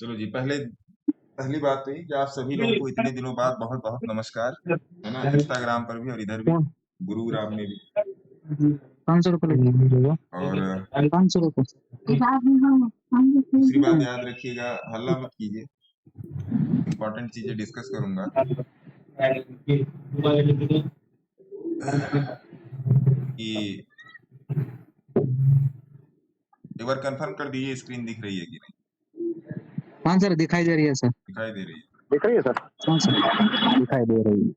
चलो जी, पहली बात तो ये कि आप सभी लोगों को इतने दिनों बाद बहुत बहुत नमस्कार, है ना। इंस्टाग्राम पर भी और इधर भी, कौन गुरुग्राम में भी। 500 रुपये लगेंगे? और 500 रुपये। दूसरी बात याद रखिएगा, हल्ला मत कीजिए। इंपॉर्टेंट चीजें डिस्कस करूंगा। कि एक बार कंफर्म कर दीजिए, स्क्रीन दिख रही है कि नहीं। हाँ सर, दिखाई दे रही है सर। दिखाई दे रही है। दिख रही है सर? हाँ सर, दिखाई दे रही है।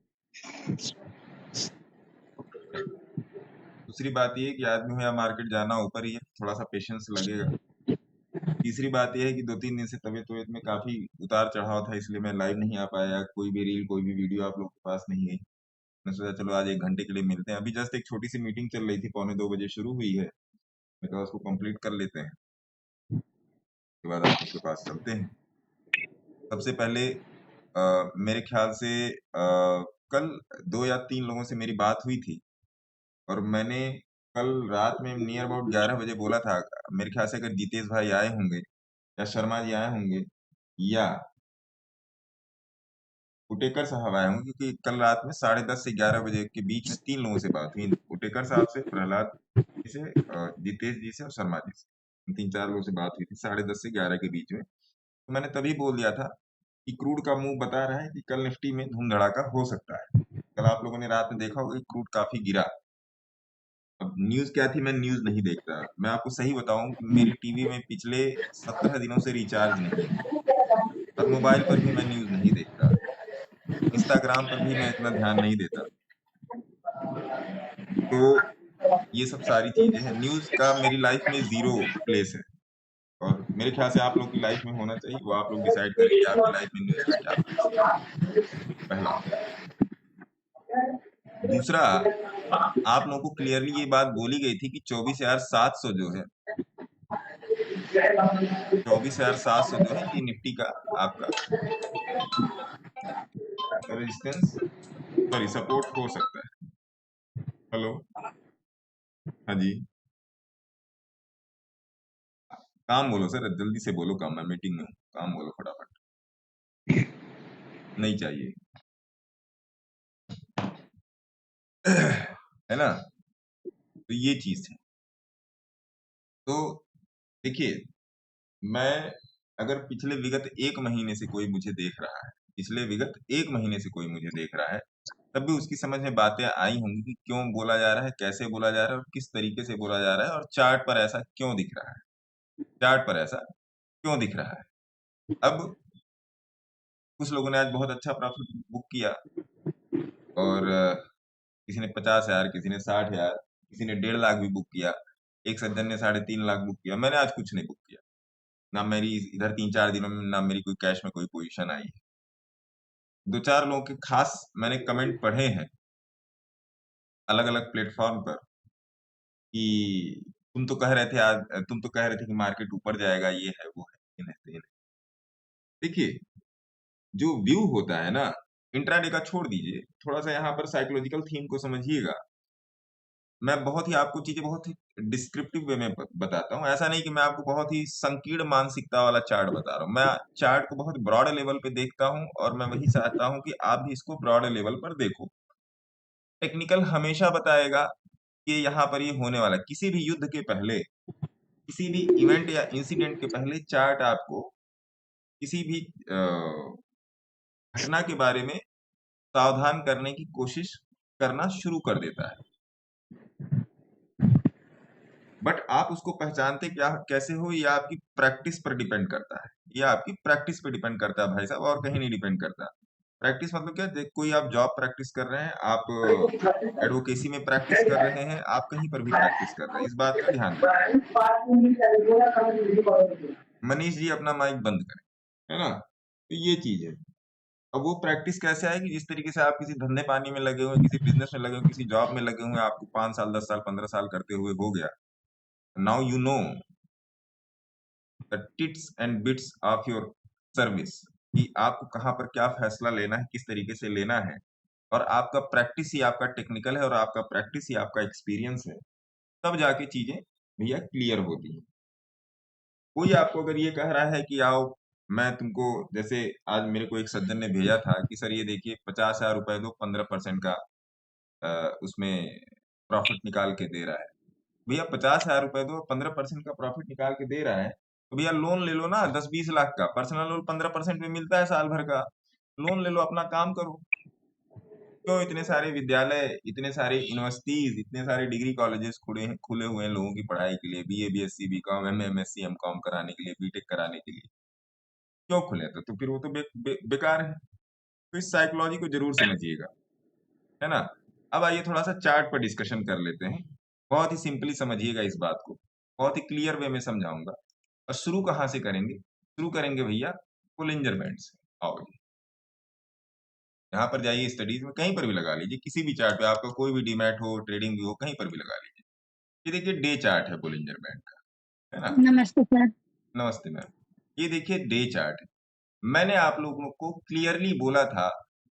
दूसरी बात ये है कि आदमी हो या मार्केट जाना ऊपर ही है, थोड़ा सा पेशेंस लगेगा। तीसरी बात यह है कि 2-3 दिन से तबीयत में काफी उतार चढ़ाव था, इसलिए मैं लाइव नहीं आ पाया। कोई भी रील, कोई भी वीडियो आप लोग के पास नहीं गई। मैं सोचा चलो आज 1 घंटे के लिए मिलते हैं। अभी जस्ट एक छोटी सी मीटिंग चल रही थी, 1:45 बजे शुरू हुई है। मैं कहा उसको कंप्लीट कर लेते हैं, उसके बाद आप लोग के पास चलते हैं। सबसे पहले मेरे ख्याल से कल 2 या 3 लोगों से मेरी बात हुई थी, और मैंने कल रात में नियर अबाउट 11 बजे बोला था। मेरे ख्याल से अगर जितेश भाई आए होंगे या शर्मा जी आए होंगे या उटेकर साहब आए होंगे, क्योंकि कल रात में 10:30 से 11 बजे के बीच में 3 लोगों से बात हुई। उटेकर साहब से, प्रहलाद जी से, जितेश जी से और शर्मा जी से। इन 3-4 लोगों से बात हुई थी 10:30 से 11 के बीच में। तो मैंने तभी बोल दिया था कि क्रूड का मूव बता रहा है कि कल निफ्टी में धूम धड़ाका हो सकता है। कल आप लोगों ने रात में देखा होगा कि क्रूड काफी गिरा। अब न्यूज क्या थी, मैं न्यूज नहीं देखता। मैं आपको सही बताऊं कि मेरी टीवी में पिछले 17 दिनों से रिचार्ज नहीं है, और मोबाइल पर भी मैं न्यूज नहीं देखता। इंस्टाग्राम पर भी मैं इतना ध्यान नहीं देता। तो ये सब सारी चीजें हैं, न्यूज का मेरी लाइफ में जीरो प्लेस है। और मेरे ख्याल से आप लोग की लाइफ में होना चाहिए, वो आप लोग डिसाइड करें कि आपकी लाइफ में न्यूज का क्या प्लेस है। पहला। दूसरा, आप लोगों को क्लियरली ये बात बोली गई थी कि 24,700 जो है, 24,700 जो है, ये निफ्टी का आपका रेजिस्टेंस, सॉरी, सपोर्ट हो सकता है। हेलो, हाँ जी। काम बोलो सर, जल्दी से बोलो, काम, मैं मीटिंग में हूँ। काम बोलो फटाफट। नहीं चाहिए। है ना। तो ये चीज है। तो देखिए, मैं, अगर पिछले विगत 1 महीने से कोई मुझे देख रहा है, पिछले विगत 1 महीने से कोई मुझे देख रहा है, तब भी उसकी समझ में बातें आई होंगी कि क्यों बोला जा रहा है, कैसे बोला जा रहा है और किस तरीके से बोला जा रहा है, और चार्ट पर ऐसा क्यों दिख रहा है, चार्ट पर ऐसा क्यों दिख रहा है। अब कुछ लोगों ने आज बहुत अच्छा प्रॉफिट बुक किया, और किसी ने 50,000, किसी ने 60,000, किसी ने 1.5 लाख भी बुक किया। एक सज्जन ने 3.5 लाख बुक किया। मैंने आज कुछ नहीं बुक किया। ना मेरी इधर 3-4 दिनों में, ना मेरी कोई कैश में कोई पोजीशन आई है। 2-4 लोगों के खास मैंने कमेंट पढ़े हैं अलग अलग प्लेटफॉर्म पर, कि तुम तो कह रहे थे कि मार्केट ऊपर जाएगा, ये है वो है, ये नहीं। देखिए, जो व्यू होता है ना, इंट्राडे का छोड़ दीजिए, थोड़ा सा यहाँ पर साइकोलॉजिकल थीम को समझिएगा। मैं बहुत ही आपको चीजें बहुत ही डिस्क्रिप्टिव वे में बताता हूँ। ऐसा नहीं कि मैं आपको बहुत ही संकीर्ण मानसिकता वाला चार्ट बता रहा हूँ। मैं चार्ट को बहुत ब्रॉड लेवल पे देखता हूँ, और मैं वही चाहता हूँ कि आप भी इसको ब्रॉड लेवल पर देखो। टेक्निकल हमेशा बताएगा कि यहाँ पर ये होने वाला है। किसी भी युद्ध के पहले, किसी भी इवेंट या इंसिडेंट के पहले, चार्ट आपको किसी भी घटना के बारे में सावधान करने की कोशिश करना शुरू कर देता है। बट आप उसको पहचानते क्या कैसे हो, ये आपकी प्रैक्टिस पर डिपेंड करता है। ये आपकी प्रैक्टिस पे डिपेंड करता है भाई साहब, और कहीं नहीं डिपेंड करता। प्रैक्टिस मतलब क्या, कोई आप जॉब प्रैक्टिस कर रहे हैं, आप एडवोकेसी में प्रैक्टिस कर रहे हैं, आप कहीं पर भी प्रैक्टिस कर रहे हैं, इस बात का ध्यान रखिए। मनीष जी, अपना माइक बंद करें, है ना। तो ये चीज है। अब वो प्रैक्टिस कैसे आएगी, जिस तरीके से आप किसी धंधे पानी में लगे हुए, किसी बिजनेस में लगे हुए, किसी जॉब में लगे हुए, आपको 5 साल, 10 साल, 15 साल करते हुए हो गया। Now you know the tits and bits of your service, कि आपको कहाँ पर क्या फैसला लेना है, किस तरीके से लेना है। और आपका प्रैक्टिस ही आपका टेक्निकल है, और आपका प्रैक्टिस ही आपका एक्सपीरियंस है। तब जाके चीजें भैया क्लियर होती हैं। कोई आपको अगर ये कह रहा है कि आओ मैं तुमको जैसे आज मेरे को एक सज्जन ने भेजा था कि सर ये देखिए 50,000 रुपए दो 15% का उसमें प्रॉफिट निकाल के दे रहा है। भैया 50,000 रुपए दो 15% का प्रॉफिट निकाल के दे रहा है, तो भैया लोन ले लो ना 10-20 लाख का। पर्सनल लोन 15% में मिलता है साल भर का। लोन ले लो, अपना काम करो। क्यों इतने सारे विद्यालय, इतने सारे यूनिवर्सिटीज, इतने सारे डिग्री कॉलेजेस खुले हुए हैं लोगों की पढ़ाई के लिए, BA, BSc, BCom, MA, MSc, MCom कराने के लिए, बीटेक कराने के लिए। क्यों खुले? तो फिर वो तो बेकार है। तो इस साइकोलॉजी को जरूर समझिएगा, है ना? अब आइए थोड़ा सा चार्ट पर डिस्कशन कर लेते हैं। बहुत ही सिंपली समझिएगा इस बात को, बहुत ही क्लियर वे में समझाऊंगा। और शुरू कहाँ से करेंगे? शुरू करेंगे भैया पुलिंजर बैंड से। आओ जी, यहाँ पर जाइए, स्टडीज में कहीं पर भी लगा लीजिए, किसी भी चार्ट पे, आपका कोई भी डीमैट हो, ट्रेडिंग भी हो, कहीं पर भी लगा लीजिए। ये देखिए डे चार्ट है पुलिंजर बैंड का, है ना? नमस्ते सर। नमस्ते मैम। ये देखिए डे चार्ट है। मैंने आप लोगों को क्लियरली बोला था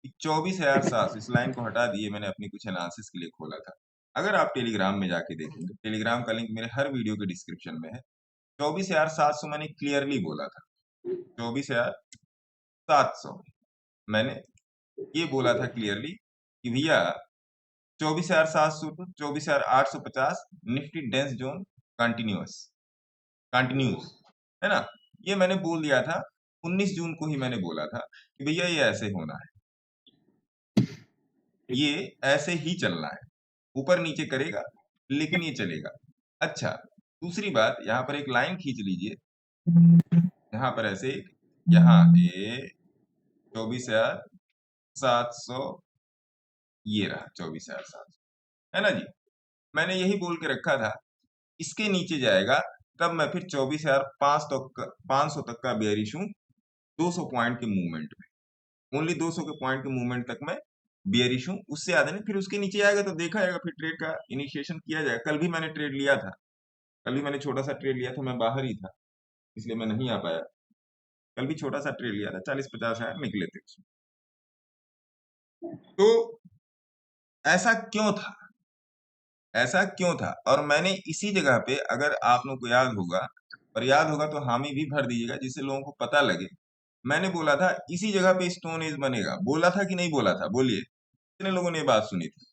कि 24,700, इस लाइन को हटा दिए, मैंने अपनी कुछ एनालिसिस के लिए खोला था। अगर आप टेलीग्राम में जाके देखेंगे, टेलीग्राम का लिंक मेरे हर वीडियो के डिस्क्रिप्शन में है। 24,700 मैंने क्लियरली बोला था। 24,700 मैंने ये बोला था क्लियरली कि भैया 24,700 to 24,850 Nifty dense zone continues, है ना? ये मैंने बोल दिया था। 19 जून को ही मैंने बोला था कि भैया ये ऐसे होना है, ये ऐसे ही चलना है, ऊपर नीचे करेगा लेकिन ये चलेगा। अच्छा, दूसरी बात, यहाँ पर एक लाइन खींच लीजिए, यहाँ पर ऐसे, यहाँ ये 24,700, ये रहा 24,700, है ना जी? मैंने यही बोल के रखा था, इसके नीचे जाएगा तब मैं फिर 24,500 तक का बेयरिश हूँ, 200 पॉइंट के मूवमेंट में, ओनली 200 के पॉइंट के मूवमेंट तक मैं बियरिश हूँ, उससे ज्यादा नहीं। फिर उसके नीचे आएगा तो देखा जाएगा, फिर ट्रेड का इनिशिएशन किया जाएगा। कल भी मैंने ट्रेड लिया था, कल भी मैंने छोटा सा ट्रेड लिया था, मैं बाहर ही था इसलिए मैं नहीं आ पाया। कल भी छोटा सा ट्रेड लिया था, 40-50 हजार निकले थे उसमें। तो ऐसा क्यों था? ऐसा क्यों था? और मैंने इसी जगह पे, अगर आप लोगों को याद होगा, और याद होगा तो हामी भी भर दीजिएगा जिससे लोगों को पता लगे। मैंने बोला था इसी जगह पे स्टोन एज बनेगा, बोला था कि नहीं बोला था? बोलिए, कितने लोगों ने ये बात सुनी थी?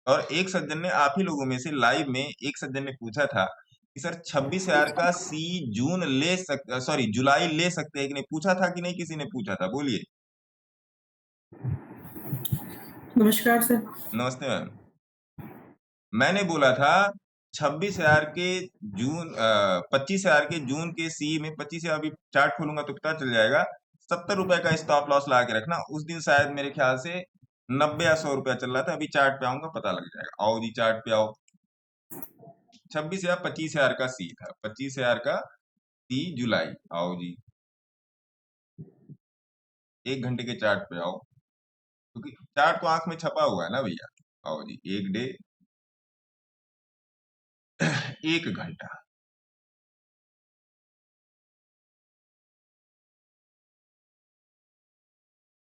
और एक सज्जन ने, आप ही लोगों में से लाइव में एक सज्जन ने पूछा था कि सर 26,000 का सी जून ले सकते, सॉरी जुलाई ले सकते हैं कि नहीं? पूछा था कि नहीं? किसी ने पूछा था? बोलिए। नमस्कार सर। नमस्ते मैम। मैंने बोला था 26,000 के जून 25,000 के जून के सी में, 25,000, अभी चार्ट खोलूंगा तो पता चल जाएगा, 70 रुपए का स्टॉप लॉस लगा के रखना। उस दिन शायद मेरे ख्याल से 90 या 100 रुपया चल रहा था। अभी चार्ट पे आऊंगा, पता लग जाएगा। आओ जी, चार्ट पे आओ। 26 या 25,000 का सी था, 25,000 का सी जुलाई। आओ जी, 1 घंटे के चार्ट पे आओ, क्योंकि चार्ट तो आंख में छपा हुआ है ना भैया। आओ जी, 1 डे 1 घंटा।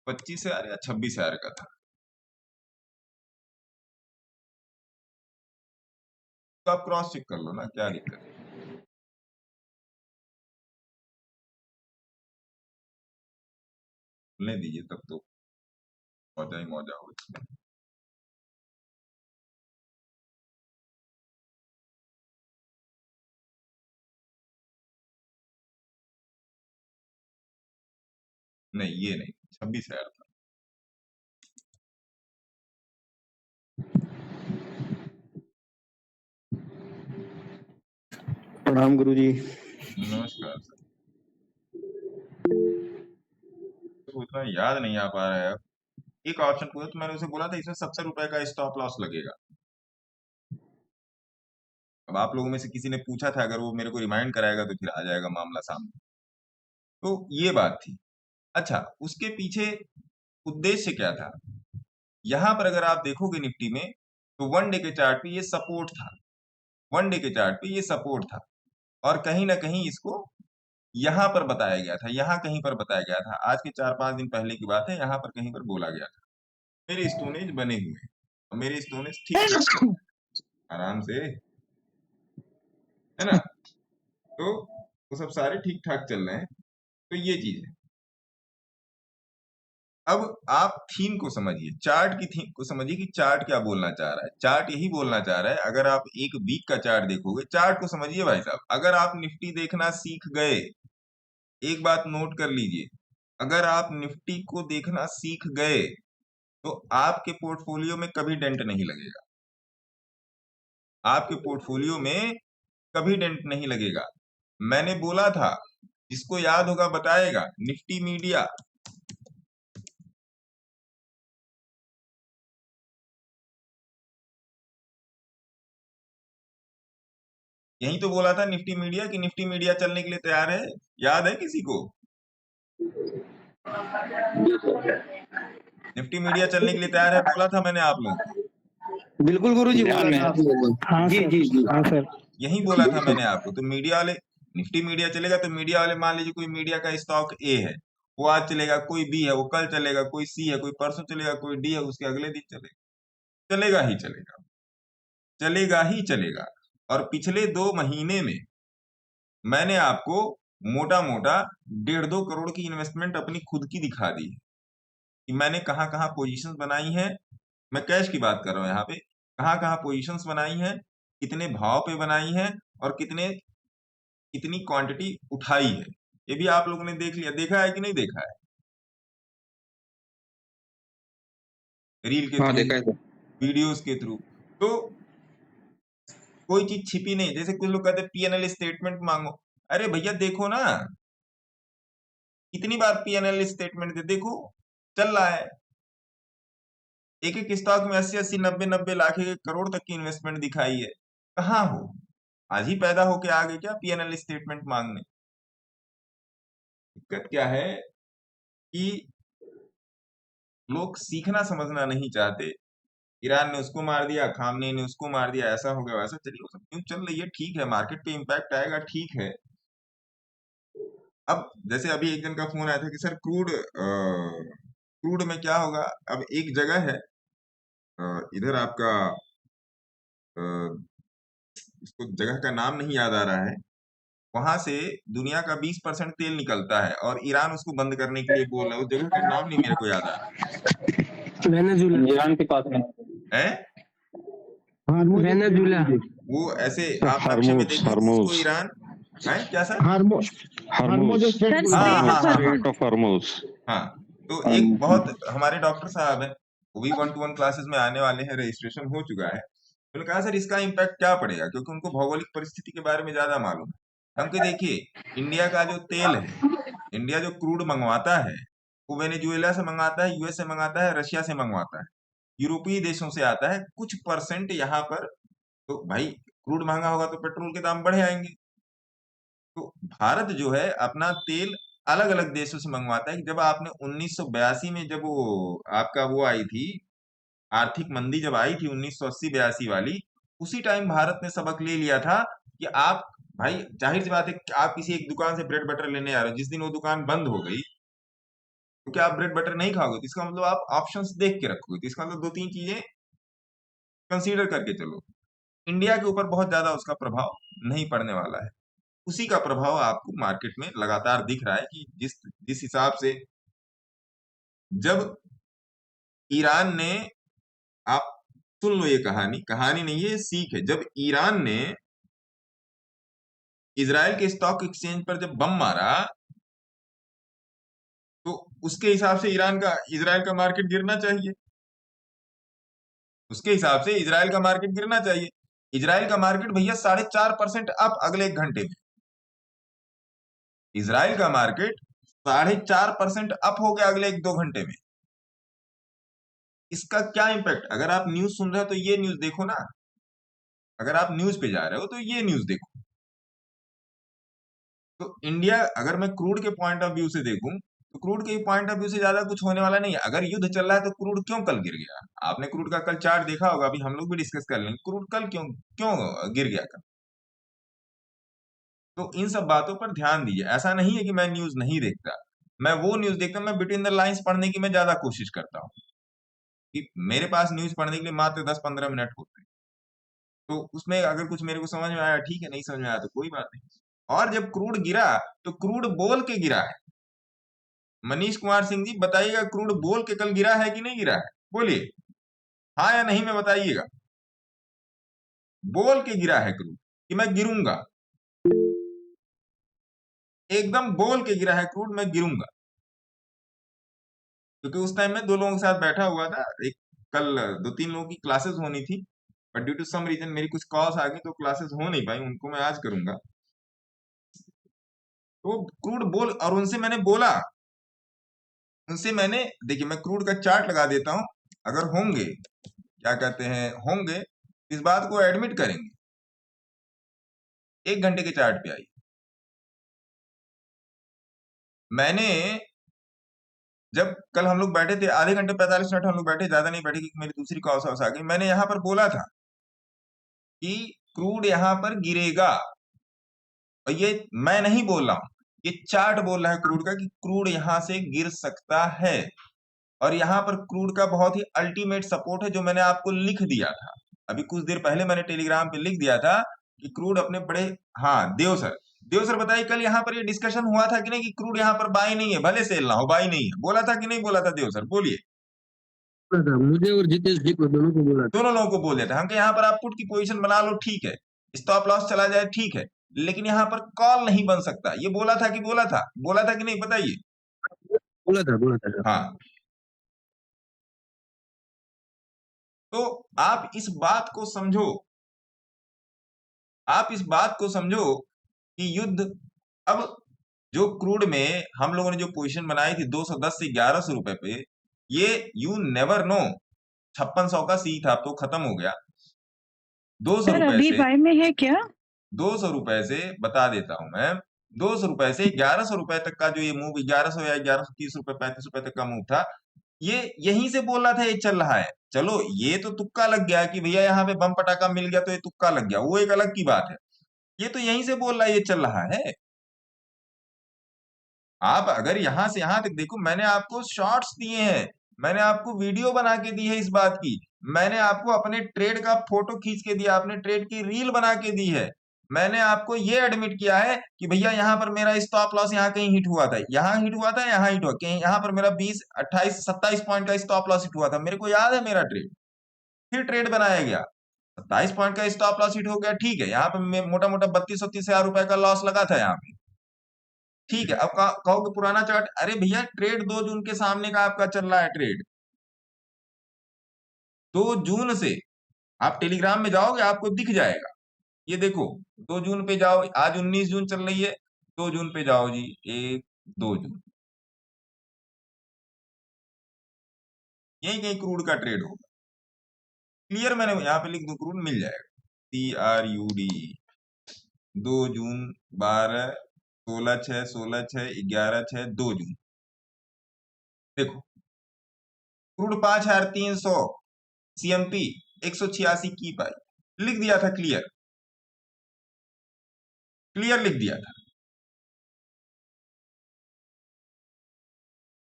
25,000 या 26,000 का था। तो आप क्रॉस चेक कर लो ना, क्या दिक्कत है? खुलने दीजिए, तब तो मौजा ही मौजा हो इसमें। नहीं, ये नहीं, 26,000 था। प्रणाम गुरुजी। नमस्कार सर। तो उतना याद नहीं आ पा रहा है अब। एक ऑप्शन पूछा तो मैंने उसे बोला था इसमें 70 रुपए का स्टॉप लॉस लगेगा। अब आप लोगों में से किसी ने पूछा था, अगर वो मेरे को रिमाइंड कराएगा तो फिर आ जाएगा मामला सामने। तो ये बात थी। अच्छा, उसके पीछे उद्देश्य क्या था? यहां पर अगर आप देखोगे निफ्टी में, तो 1 डे के चार्ट पे ये सपोर्ट था। 1 डे के चार्ट पे ये सपोर्ट था, और कहीं ना कहीं इसको यहां पर बताया गया था, यहां कहीं पर बताया गया था। आज के 4-5 दिन पहले की बात है, यहां पर कहीं पर बोला गया था मेरे स्टोनेज बने हुए हैं, और मेरे स्टोनेज ठीक ठाक, आराम से। है ना? तो वो सब सारे ठीक ठाक चल रहे हैं। तो ये चीज है। अब आप थीम को समझिए, चार्ट की थीम को समझिए कि चार्ट क्या बोलना चाह रहा है। चार्ट यही बोलना चाह रहा है, अगर आप एक वीक का चार्ट देखोगे, चार्ट को समझिए भाई साहब। अगर आप निफ्टी देखना सीख गए, एक बात नोट कर लीजिए, अगर आप निफ्टी को देखना सीख गए तो आपके पोर्टफोलियो में कभी डेंट नहीं लगेगा। आपके पोर्टफोलियो में कभी डेंट नहीं लगेगा। मैंने बोला था, जिसको याद होगा बताएगा, निफ्टी मीडिया, यही तो बोला था निफ्टी मीडिया कि निफ्टी मीडिया चलने के लिए तैयार है। याद है किसी को? निफ्टी मीडिया चलने के लिए तैयार है बोला था मैंने आप लोगों को। बिल्कुल गुरुजी, ध्यान में बोला था आप लोगों को। हाँ जी सर, जी जी हाँ सर। यही बोला था मैंने आपको। तो मीडिया वाले, निफ्टी मीडिया चलेगा तो मीडिया वाले, मान लीजिए कोई मीडिया का स्टॉक ए है, वो आज चलेगा, कोई बी है वो कल चलेगा, कोई सी है कोई परसों चलेगा, कोई डी है उसके अगले दिन चलेगा। चलेगा ही चलेगा, चलेगा ही चलेगा। और पिछले 2 महीने में मैंने आपको मोटा मोटा 1.5-2 करोड़ की इन्वेस्टमेंट अपनी खुद की दिखा दी है कि मैंने कहाँ कहाँ पोजीशंस बनाई हैं। मैं कैश की बात कर रहा हूँ यहाँ पे। कहाँ कहाँ पोजीशंस बनाई हैं, कितने भाव पे बनाई हैं, और कितनी क्वांटिटी उठाई है, ये भी आप लोगों ने देख लिया। देखा है कि नहीं देखा है? रील के हाँ, थ्रू, देखा है सर। वीडियोस के थ्रू। तो कोई चीज छिपी नहीं। जैसे कुछ लोग कहते हैं पीएनएल स्टेटमेंट मांगो। अरे भैया देखो ना, कितनी बार पीएनएल स्टेटमेंट दे देखो, चल रहा है। एक एक स्टॉक में 80-80, 90-90 लाख, 1 करोड़ तक की इन्वेस्टमेंट दिखाई है। कहाँ हो? आज ही पैदा होके आ गए क्या पीएनएल स्टेटमेंट मांगने? दिक्कत क्या है कि लोग सीखना समझना नहीं चाहते। ईरान ने उसको मार दिया, खामनेई ने उसको मार दिया, ऐसा हो गया वैसा। चलिए वो सब क्यों चल रही है, ठीक है, मार्केट पे इम्पैक्ट आएगा, ठीक है। अब जैसे अभी एक जन का फोन आया था कि सर क्रूड में क्या होगा। अब एक जगह है, इधर आपका, अ, इसको जगह का नाम नहीं याद आ रहा है, वहां से दुनिया का 20% तेल निकलता है और ईरान उसको बंद करने के लिए बोल रहा है। उस जगह का नाम नहीं मेरे को याद आ रहा वेनेजुला, ईरान के पास में है। वेनेजुला, वो ऐसे आप नक्शे में देखिए, उसको ईरान है क्या सर? हार्मोज हाँ हाँ हाँ स्ट्रेट ऑफ हार्मोज। हाँ। तो एक बहुत हमारे डॉक्टर साहब हैं, वो भी 1-to-1 क्लासेस में आने वाले हैं, रजिस्ट्रेशन हो चुका है। उन्होंने कहा सर इसका इम्पैक्ट क्या पड़ेगा, क्योंकि उनको भौगोलिक परिस्थिति के बारे में ज्यादा मालूम है। हम कि देखिए, इंडिया का जो तेल है, इंडिया जो क्रूड मंगवाता है, वो वेनेजुएला से मंगाता है, यूएस से मंगाता है, रशिया से मंगवाता है, यूरोपीय देशों से आता है। कुछ परसेंट यहाँ पर, तो भाई क्रूड महंगा होगा तो पेट्रोल के दाम बढ़े आएंगे। तो भारत जो है अपना तेल अलग अलग देशों से मंगवाता है। जब आपने 1982 में, जब वो आपका वो आई थी, आर्थिक मंदी जब आई थी 1980-82 वाली, उसी टाइम भारत ने सबक ले लिया था कि आप, भाई जाहिर सी बात है कि आप किसी एक दुकान से ब्रेड बटर लेने आ रहे हो, जिस दिन वो दुकान बंद हो गई तो क्या आप ब्रेड बटर नहीं खाओगे? तो इसका मतलब आप ऑप्शंस देख के रखोगे। तो इसका मतलब 2-3 चीजें कंसीडर करके चलो। इंडिया के ऊपर बहुत ज्यादा उसका प्रभाव नहीं पड़ने वाला है। उसी का प्रभाव आपको मार्केट में लगातार दिख रहा है कि जिस जिस हिसाब से जब ईरान ने, आप सुन लो ये कहानी, कहानी नहीं है, ये सीख है। जब ईरान ने इजराइल के स्टॉक एक्सचेंज पर जब बम मारा, तो उसके हिसाब से इजराइल का मार्केट गिरना चाहिए। उसके हिसाब से इजराइल का मार्केट गिरना चाहिए। इजराइल का मार्केट भैया 4.5% अप अगले 1 घंटे में। इजराइल का मार्केट 4.5% अप हो गया अगले 1-2 घंटे में। इसका क्या इम्पैक्ट, अगर आप न्यूज सुन रहे हो तो ये न्यूज देखो ना, अगर आप न्यूज पे जा रहे हो तो ये न्यूज देखो। तो इंडिया, अगर मैं क्रूड के पॉइंट ऑफ व्यू से देखूं, तो क्रूड के पॉइंट ऑफ व्यू से ज्यादा कुछ होने वाला नहीं है। अगर युद्ध चल रहा है तो क्रूड क्यों कल गिर गया? आपने क्रूड का कल चार्ट देखा होगा, अभी हम लोग भी डिस्कस कर लेंगे क्रूड कल क्यों क्यों गिर गया कल। तो इन सब बातों पर ध्यान दीजिए। ऐसा नहीं है कि मैं न्यूज नहीं देखता, मैं वो न्यूज देखता हूं। मैं बिटवीन द लाइंस पढ़ने की मैं ज्यादा कोशिश करता हूँ कि मेरे पास न्यूज पढ़ने के लिए मात्र 10-15 मिनट होते हैं। तो उसमें अगर कुछ मेरे को समझ में आया ठीक है, नहीं समझ में आया तो कोई बात नहीं। और जब क्रूड गिरा तो क्रूड बोल के गिरा है। मनीष कुमार सिंह जी बताइएगा, क्रूड बोल के कल गिरा है कि नहीं गिरा है? बोलिए हाँ या नहीं में बताइएगा। बोल के गिरा है क्रूड कि मैं गिरूंगा, एकदम बोल के गिरा है क्रूड, मैं गिरूंगा। क्योंकि उस टाइम में दो लोगों के साथ बैठा हुआ था, एक कल दो तीन लोगों की क्लासेस होनी थी, but due to some reason मेरी कुछ कॉल्स आ गई तो क्लासेस हो नहीं पाई, उनको मैं आज करूंगा। तो क्रूड बोल, और उनसे मैंने बोला, उनसे मैंने, देखिए मैं क्रूड का चार्ट लगा देता हूं, अगर होंगे क्या कहते हैं होंगे इस बात को एडमिट करेंगे। 1 घंटे के चार्ट पे आई मैंने, जब कल हम लोग बैठे थे आधे घंटे 45 मिनट हम लोग बैठे, ज्यादा नहीं बैठे क्योंकि मेरी दूसरी कॉल आ गई। मैंने यहां पर बोला था कि क्रूड यहां पर गिरेगा, और ये मैं नहीं बोल रहा हूं, ये चार्ट बोल रहा है क्रूड का कि क्रूड यहां से गिर सकता है। और यहां पर क्रूड का बहुत ही अल्टीमेट सपोर्ट है जो मैंने आपको लिख दिया था अभी कुछ देर पहले, मैंने टेलीग्राम पे लिख दिया था कि क्रूड अपने बड़े, हाँ देव सर बताइए कल यहाँ पर ये डिस्कशन हुआ था कि नहीं कि क्रूड यहाँ पर बाई नहीं है, भले सेल ना हो बाई नहीं है, बोला था कि नहीं बोला था देव सर? बोलिए। बोला था, मुझे और जितेश जी को दोनों को बोला था। दोनों लोगों को बोल देता हम कि यहाँ पर आप पुट की पोजीशन बना लो ठीक है, स्टॉप लॉस चला जाए ठीक है, लेकिन यहाँ पर कॉल नहीं बन सकता। ये बोला था कि बोला था कि नहीं बताइए? बोला था सर। हाँ। तो आप इस बात को समझो, आप इस बात को समझो कि युद्ध, अब जो क्रूड में हम लोगों ने जो पोजीशन बनाई थी 210 से 1100 रुपए पे, ये यू नेवर नो 5600 का सी था, अब तो खत्म हो गया। 200 सर रुपए अभी से, बाय में है क्या? 200 रुपए से बता देता हूं मैं, 200 रुपए से 1100 रुपए तक का जो ये मूव, 1100 या 1130 रुपए 35 रुपए तक का मूव था, ये यहीं से बोल रहा था ये चल रहा है। चलो ये तो तुक्का लग गया कि भैया यहाँ पे बम पटाखा मिल गया तो ये तुक्का लग गया, वो एक अलग की बात है। ये तो यहीं से बोल रहा है ये चल रहा है। आप अगर यहां से यहां तक देखो, मैंने आपको शॉर्ट्स दिए हैं, मैंने आपको वीडियो बना के दी है इस बात की, मैंने आपको अपने ट्रेड का फोटो खींच के दिया, अपने ट्रेड की रील बना के दी है, मैंने आपको ये एडमिट किया है कि भैया यहाँ पर मेरा स्टॉप लॉस यहाँ कहीं हिट हुआ था, यहाँ हिट हुआ था, यहाँ हिट हुआ कहीं, यहाँ पर मेरा 20 28 27 पॉइंट का स्टॉप लॉस हिट हुआ था, मेरे को याद है मेरा ट्रेड, फिर ट्रेड बनाया गया, 27 पॉइंट का स्टॉप लॉस हिट हो गया ठीक है, यहाँ पे मोटा मोटा 32-33 हजार रुपए का लॉस लगा था यहाँ पे, ठीक है। अब कहोगे पुराना चार्ट, अरे भैया ट्रेड 2 जून के सामने का आपका चल रहा है ट्रेड, 2 जून से आप टेलीग्राम में जाओगे आपको दिख जाएगा, ये देखो 2 जून पे जाओ, आज 19 जून चल रही है, 2 जून पे जाओ जी, 1 2 जून, यही कहीं क्रूड का ट्रेड होगा, क्लियर मैंने यहाँ पे लिख दूं, क्रूड मिल जाएगा, CRUD 2 जून 12 16/6 16/6 11/6 2 जून, देखो क्रूड 5300 CMP 186 की पाई, लिख दिया था क्लियर, क्लियर लिख दिया था।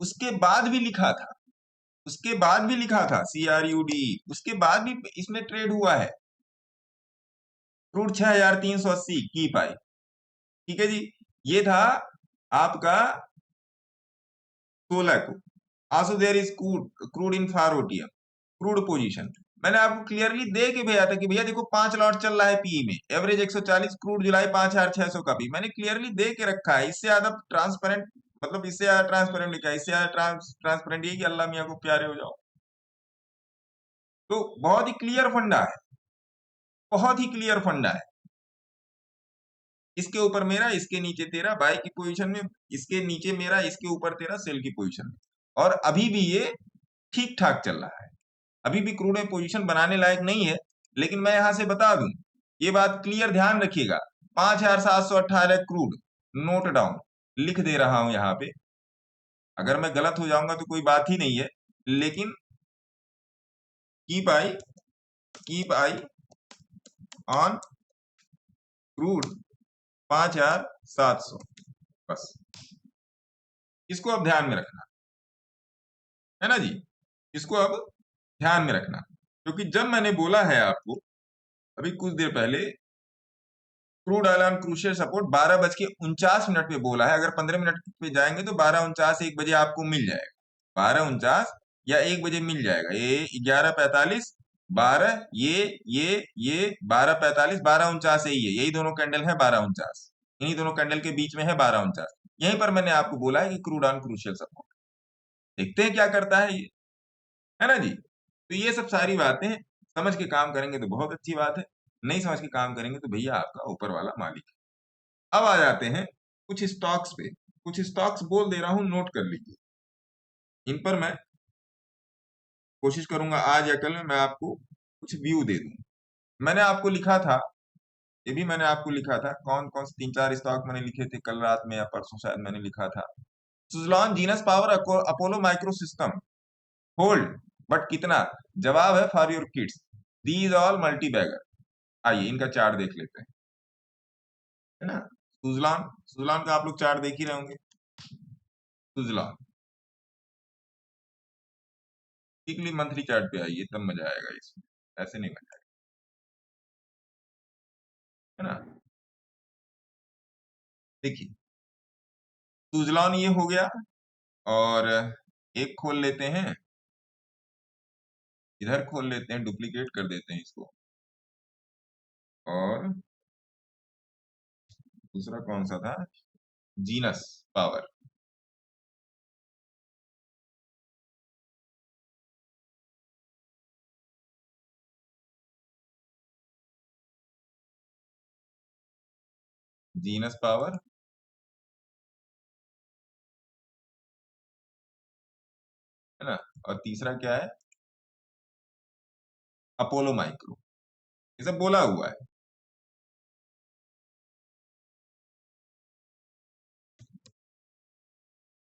उसके बाद भी लिखा था, उसके बाद भी लिखा था CRUD, उसके बाद भी इसमें ट्रेड हुआ है, क्रूड 6380 की पाई, ठीक है जी। ये था आपका 16 को, also there is crude in फारोटियम, क्रूड पोजीशन मैंने आपको क्लियरली दे के भेजा था कि भैया देखो 5 लॉट चल रहा है पीई में, एवरेज 140, क्रूड जुलाई 5600 का भी मैंने क्लियरली दे के रखा है। इससे ज्यादा ट्रांसपेरेंट, मतलब इससे ज्यादा ट्रांसपेरेंट लिखा है, इससे ज्यादा ट्रांसपेरेंट ये कि अल्लाह मियाँ को प्यारे हो जाओ। तो बहुत ही क्लियर फंडा है, बहुत ही क्लियर फंडा है, इसके ऊपर मेरा, इसके नीचे तेरा, बाय की पोजीशन में, इसके नीचे मेरा, इसके ऊपर तेरा सेल की पोजीशन में, और अभी भी ये ठीक ठाक चल रहा है, अभी भी क्रूड में पोजीशन बनाने लायक नहीं है। लेकिन मैं यहां से बता दूं, ये बात क्लियर ध्यान रखिएगा, 5718 क्रूड, नोट डाउन, लिख दे रहा हूं यहाँ पे, अगर मैं गलत हो जाऊंगा तो कोई बात ही नहीं है, लेकिन कीप आई ऑन क्रूड 5700, बस इसको अब ध्यान में रखना है ना जी, इसको अब ध्यान में रखना, क्योंकि जब मैंने बोला है आपको अभी कुछ देर पहले crude oil on crucial support 12:49 पे बोला है। अगर 15 मिनट पे जाएंगे तो 12:49 1 बजे आपको मिल जाएगा। 12:49 या 1 बजे मिल जाएगा। ये 11:45 12 ये 12:45 12:49 यही है। यही दोनों कैंडल है 12:49। इन्हीं दोनों कैंडल के बीच में है 12:49। यहीं पर मैंने आपको बोला है कि क्रूड ऑन क्रूशियल सपोर्ट। देखते हैं क्या करता है ये, है ना जी। तो ये सब सारी बातें समझ के काम करेंगे तो बहुत अच्छी बात है, नहीं समझ के काम करेंगे तो भैया आपका ऊपर वाला मालिक है। अब आ जाते हैं कुछ स्टॉक्स पे। कुछ स्टॉक्स बोल दे रहा हूं, नोट कर लीजिए। इन पर मैं कोशिश करूंगा आज या कल में मैं आपको कुछ व्यू दे दूं। मैंने आपको लिखा था, ये भी मैंने आपको लिखा था, कौन कौन से 3-4 स्टॉक मैंने लिखे थे कल रात में या परसों शायद मैंने लिखा था। Suzlon, Genus Power, Apollo Micro System hold, but कितना? जवाब है for your kids, these all multibagger. आइए इनका चार्ट देख लेते हैं, है ना। सुजलॉन, सुजलॉन का आप लोग चार्ट देख ही रहे होंगे। सुजलॉन वीकली मंथली चार्ट पे आइए, तब मजा आएगा इसमें, ऐसे नहीं मजा आएगा, है ना। देखिए सुजलॉन ये हो गया, और एक खोल लेते हैं, इधर खोल लेते हैं, डुप्लीकेट कर देते हैं इसको, और दूसरा कौन सा था? Genus power. जीनस पावर, है ना। और तीसरा क्या है? Apollo micro. ये सब बोला हुआ है।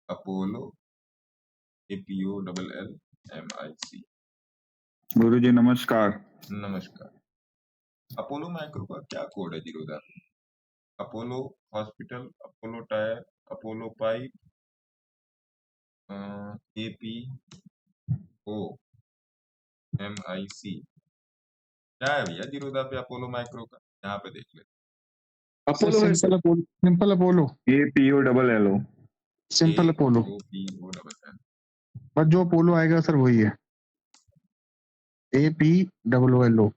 Apollo, APOLLMIC। गुरुजी नमस्कार। नमस्कार। अपोलो माइक्रो का क्या कोड है Zerodha? Apollo hospital, Apollo tyre, Apollo pipe, APOMIC। क्या है भैया जीरोधा पे अपोलो माइक्रो का? यहाँ पे देख ले। अपोलो है sir, simple Apollo, APOLLO। Simple Apollo, APOLLO। बस जो अपोलो आएगा सर वही है, APOLO,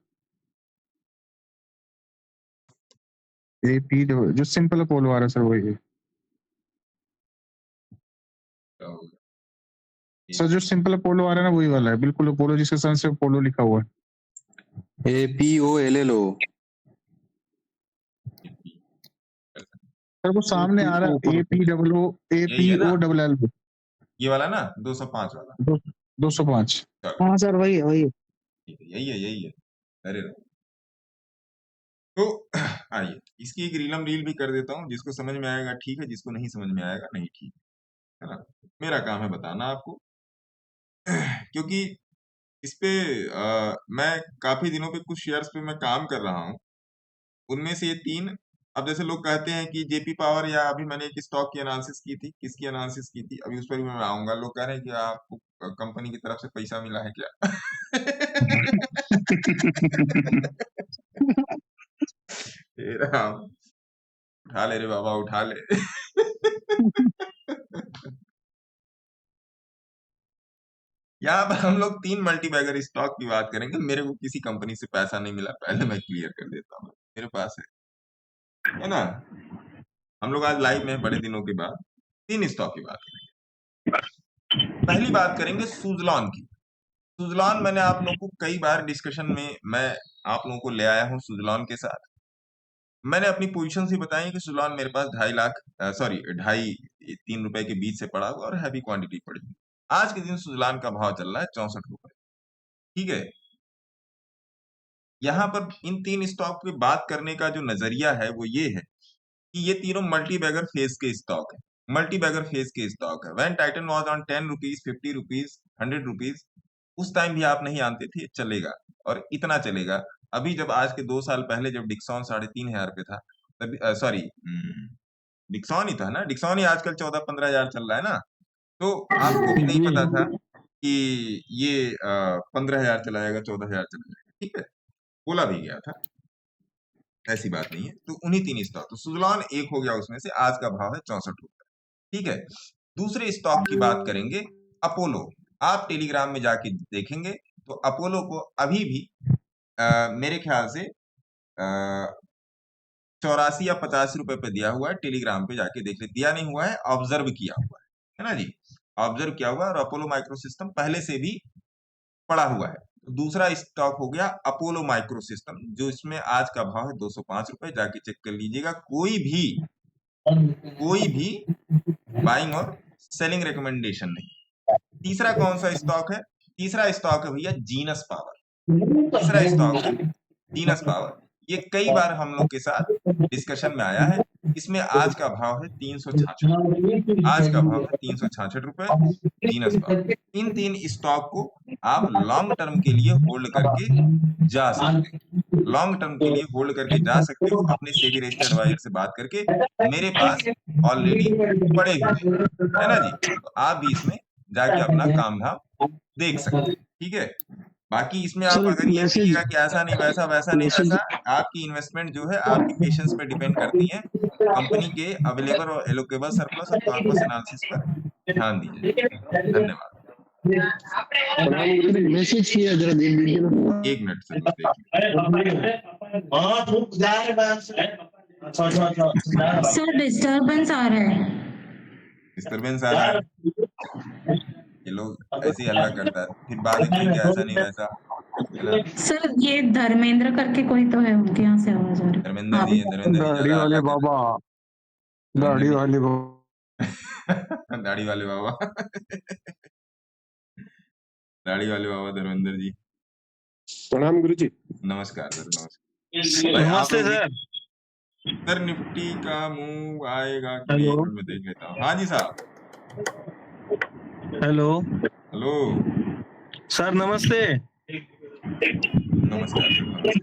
AP जो सिंपल अपोलो आ रहा है सर वही है क्या होगा? सर, जो सिंपल अपोलो आ रहा है ना वही वाला है, बिल्कुल अपोलो जिसके साथ से अपोलो लिखा हुआ है। APOLLO। सर वो सामने आ रहा है यही है ना? APOLLO, ये वाला ना 205 वाला। 205। चलो हाँ सर वही है। ठीक है, यही है। अरे रहो। तो आइए इसकी एक रीलम रील भी कर देता हूँ, जिसको समझ में आएगा ठीक है, जिसको नहीं समझ में आएगा नहीं, ठीक है ना। मेरा काम है बताना आपको, क्योंकि इस पे मैं काफी दिनों पे कुछ शेयर्स पे मैं काम कर रहा हूँ। उनमें से ये 3, अब जैसे लोग कहते हैं कि जेपी पावर, या अभी मैंने एक स्टॉक की एनालिसिस की थी, किसकी एनालिसिस की थी, अभी उस पर भी मैं आऊंगा। लोग कह रहे हैं कि आपको कंपनी की तरफ से पैसा मिला है क्या? हे राम, उठा ले रे बाबा, उठा ले। यहाँ पर हम लोग 3 मल्टीबैगर स्टॉक की बात करेंगे। मेरे को किसी कंपनी से पैसा नहीं मिला, पहले मैं क्लियर कर देता हूँ, मेरे पास है ना। हम लोग आज लाइव में बड़े दिनों के बाद 3 स्टॉक की बात करेंगे। पहली बात करेंगे सुजलॉन की। सुजलॉन मैंने आप लोगों को कई बार डिस्कशन में मैं आप लोगों को ले आया हूँ सुजलॉन के साथ। मैंने अपनी पोजीशन ही बताई कि सुजलॉन मेरे पास 2.5 के बीच से पड़ा हुआ और हैवी क्वांटिटी पड़ी हुई। आज के दिन सुजलॉन का भाव चल रहा है 64 रुपए, ठीक है। यहाँ पर इन 3 स्टॉक की बात करने का जो नजरिया है वो ये है कि ये तीनों मल्टी बैगर फेज के स्टॉक है। मल्टी बैगर फेज के स्टॉक है। When Titan was on 10 rupees, 50 rupees, 100 rupees, उस टाइम भी आप नहीं जानते थे चलेगा और इतना चलेगा। अभी जब आज के 2 साल पहले जब डिक्सॉन 3,500 पे था, तभी सॉरी डिक्सॉन ही था ना, डिक्सॉन ही आजकल 14-15 हजार चल रहा है ना। तो आपको भी नहीं पता था कि ये 15 हजार चला जाएगा, 14 हजार चला जाएगा, ठीक है, बोला भी गया था। ऐसी बात नहीं है। तो उन्हीं 3 स्टॉक, तो सुजलॉन एक हो गया उसमें से, आज का भाव है 64 रुपए। ठीक है, दूसरे स्टॉक की बात करेंगे, अपोलो। आप टेलीग्राम में जाके देखेंगे तो अपोलो को अभी भी मेरे ख्याल से 84 या 85 रुपए पे दिया हुआ है। टेलीग्राम पे जाके देख ले, दिया नहीं हुआ है, ऑब्जर्व किया हुआ है ना जी, ऑब्जर्व किया हुआ है। और अपोलो माइक्रो सिस्टम पहले से भी पड़ा हुआ है। तो दूसरा स्टॉक हो गया अपोलो माइक्रो सिस्टम, जो इसमें आज का भाव है 205 रुपए, जाके चेक कर लीजिएगा। कोई भी बाइंग और सेलिंग रिकमेंडेशन नहीं। तीसरा कौन सा स्टॉक है? तीसरा स्टॉक है भैया जीनस पावर। तीसरा स्टॉक है जीनस पावर। ये कई बार हम लोग के साथ डिस्कशन में आया है। इसमें आज का भाव है 366, आज का भाव है 366 रुपए जीनस पावर। इन 3 स्टॉक को आप लॉन्ग टर्म के लिए होल्ड करके जा सकते हैं, लॉन्ग टर्म के लिए होल्ड करके जा सकते हो। अपने सेबी रजिस्टर्ड एडवाइजर से बात करके, मेरे पास ऑलरेडी पड़े हुए है ना जी, तो आप भी इसमें जाके अपना काम धाम देख सकते हैं। ठीक है, बाकी इसमें आप अगर ये कहिएगा कि ऐसा नहीं वैसा, वैसा नहीं ऐसा, आपकी इन्वेस्टमेंट जो है आपकी पेशेंस पे डिपेंड करती है। कंपनी के अवेलेबल और एलोकेबल सरप्लस और कॉर्पस एनालिसिस पर ध्यान दीजिए। धन्यवाद। मैसेज किया, जरा देख लीजिए ना। 1 मिनट से बस देखिए। सर डिस्टरबेंस आ रहा है। डिस्टरबेंस आ रहा है, ये लोग ऐसे ही हल्ला करता है, फिर बाद में कहेंगे ऐसा नहीं वैसा, है ना। सर ये धर्मेंद्र करके कोई तो है, उनके यहाँ से आवाज आ रही है। धर्मेंद्र जी, धर्मेंद्र जी दाढ़ी ज्यादा वाले हल्ला कर बाबा, दाढ़ी वाले बाबा, दाढ़ी वाले बाबा दाढ़ी वाले बाबा धर्मेंद्र जी, प्रणाम गुरु जी। नमस्कार सर, नमस्कार भाई। नमस्ते सर। सर निफ्टी का मूव आएगा कि हेलो। नहीं, मैं देख लेता हूँ। हाँ जी साहब, हेलो हेलो, सर, नमस्ते। नमस्कार सर, नमस्कार।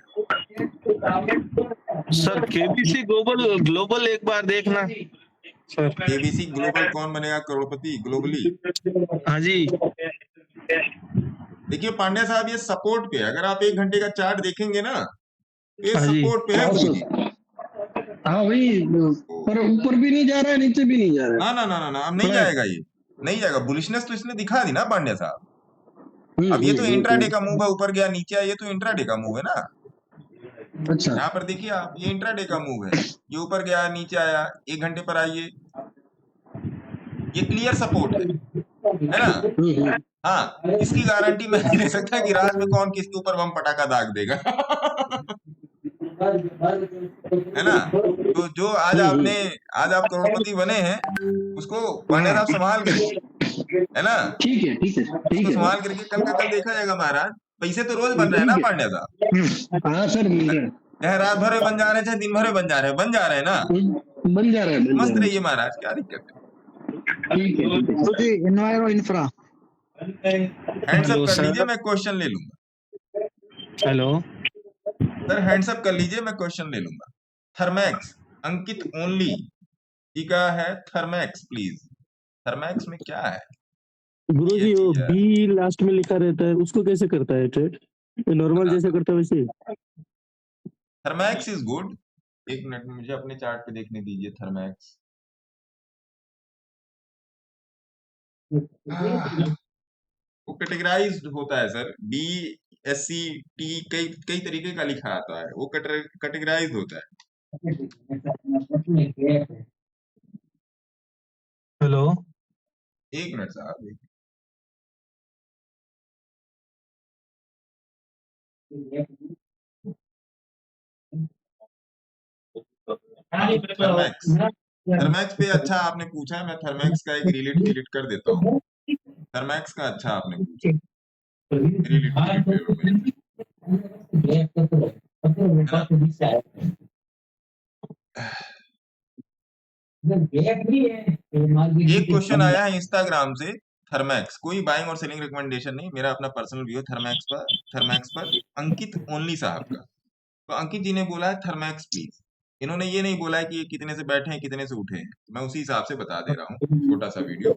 सर केबीसी ग्लोबल एक बार देखना सर। केबीसी ग्लोबल कौन बनेगा करोड़पति ग्लोबली? हाँ जी। देखिए पांड्या साहब, ये सपोर्ट पे है। अगर आप 1 घंटे का चार्ट देखेंगे ना, ये हाँ जी। सपोर्ट पे है गुरु जी। हाँ वही, पर ऊपर भी नहीं जा रहा है, नीचे भी नहीं जा रहा है। ना ना ना ना ना, अब नहीं जाएगा, ये नहीं जाएगा। बुलिशनेस तो इसने दिखा दी ना पांड्या साहब। अब ये तो इंट्राडे का मूव है, ऊपर गया नीचे आया, ये तो इंट्राडे का मूव है ना। अच्छा, यहाँ पर देखिए आप, ये इंट्राडे का मूव है, ये ऊपर गया नीचे आया। 1 घंटे पर आइए, ये क्लियर सपोर्ट है ना। हाँ, इसकी गारंटी मैं नहीं दे सकता कि रात में कौन किसके ऊपर बम पटाखा दाग देगा है ना। तो जो आज आप करोड़पति बने हैं, उसको पांड्या साहब संभाल करके, है ना, ठीक है ठीक है ठीक उसको है। संभाल करके कल का कल देखा जाएगा महाराज। पैसे तो रोज बन रहे हैं ना पांड्या साहब, हाँ सर, मिल रहा है, चाहे रात भर में बन जा रहे हैं, चाहे दिन भर में बन जा रहे हैं, बन जा रहे हैं ना। बन जा रहा है, मस्त रहिए महाराज, क्या दिक्कत है। ठीक है। इन्वायरो इंफ्रा हैंड्स अप कर लीजिए, मैं क्वेश्चन ले लूंगा। हेलो सर हैंड्स अप कर लीजिए, मैं क्वेश्चन ले लूंगा। थर्मैक्स, अंकित ओनली जी का है। थर्मैक्स प्लीज, थर्मैक्स में क्या है? गुरु जी, वो ये बी लास्ट में लिखा रहता है, उसको कैसे करता है ट्रेड? नॉर्मल जैसे करता है वैसे? Thermax is good. 1 मिनट में मुझे अपने चार्ट पे देखने दीजिए। थर्मैक्स वो कैटेगराइज्ड होता है sir, B S C T, कई तरीके का लिखा आता है, वो कैटेगराइज्ड होता है। हेलो 1 मिनट साहब, थर्मैक्स पे अच्छा आपने पूछा है, मैं थर्मैक्स का एक रिलेट कर देता हूँ। थर्मैक्स का अच्छा आपने पूछा, रिलेट ले लो मेरे। एक क्वेश्चन आया है इंस्टाग्राम से, थर्मैक्स, कोई बाइंग और सेलिंग रिकमेंडेशन नहीं, मेरा अपना पर्सनल व्यू है थर्मैक्स पर अंकित ओनली साहब का। तो अंकित जी ने बोला है थर्मैक्स प्लीज। इन्होंने ये नहीं बोला है कि ये कितने से बैठे हैं, कितने से उठे हैं, मैं उसी हिसाब से बता दे रहा हूँ, छोटा सा वीडियो,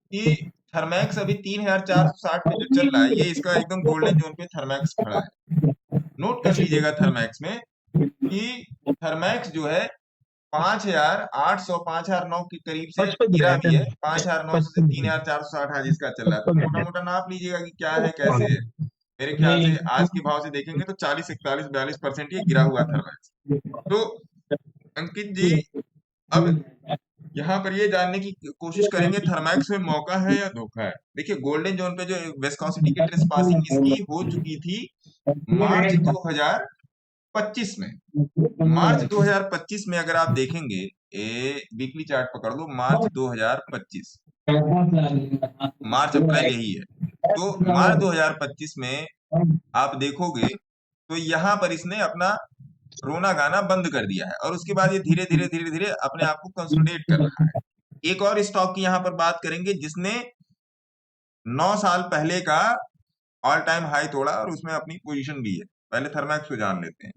कि थर्मैक्स अभी 3460 पे जो चल रहा है, ये इसका एकदम गोल्डन जोन पे थर्मैक्स खड़ा है। नोट कर लीजिएगा थर्मैक्स में कि थर्मैक्स जो है 5,800 5,900 के करीब से पचपन गिरा है, भी है। 5,900 से 3,460 आज इसका चल रहा है। तो मोटा मोटा नाप लीजिएगा कि क्या है कैसे है। मेरे ख्याल से आज के भाव से देखेंगे तो 40 41 42% ये गिरा हुआ थर्मैक्स। तो अंकित जी अब यहाँ पर ये जानने की कोशिश करेंगे थर्मैक्स में मौका है या धोखा है। देखिए गोल्डन जोन पे जो विस्कोसिटी की ट्रेस पासिंग इसकी हो चुकी थी मार्च 2025 में। मार्च 2025 में अगर आप देखेंगे वीकली चार्ट पकड़ लो, मार्च 2025 मार्च अप्रैल यही है। तो मार्च 2025 में आप देखोगे तो यहाँ पर इसने अपना रोना गाना बंद कर दिया है और उसके बाद ये धीरे धीरे अपने आप को कंसोलिडेट कर रहा है। एक और स्टॉक की यहाँ पर बात करेंगे जिसने 9 साल पहले का ऑल टाइम हाई तोड़ा और उसमें अपनी पोजीशन भी है। पहले थर्मैक्स को जान लेते हैं।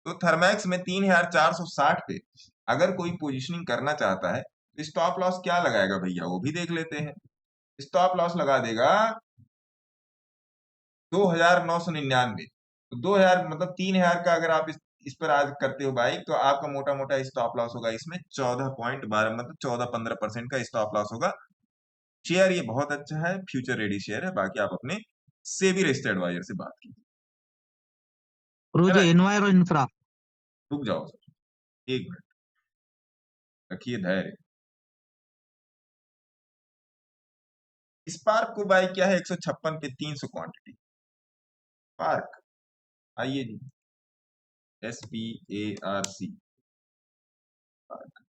तो थर्मैक्स में 3,460 पे अगर कोई पोजीशनिंग करना चाहता है तो स्टॉप लॉस क्या लगाएगा भैया, वो भी देख लेते हैं। स्टॉप लॉस लगा देगा 2,999। तो 2,000 मतलब 3,000 का अगर आप इस पर आज करते हो बाइक तो आपका मोटा मोटा स्टॉप लॉस होगा इसमें 14.12 मतलब 14-15% का स्टॉप लॉस होगा। शेयर ये बहुत अच्छा है, फ्यूचर रेडी शेयर है। बाकी आप अपने सेबी रजिस्टर्ड एडवाइजर से बात कीजिए। एनवायरो इंफ्रा रुक जाओ सर, 1 मिनट रखिए धैर्य। स्पार्क को बाय किया है 156 पे 300 क्वांटिटी। स्पार्क आइए जी, SPARC स्पार्क।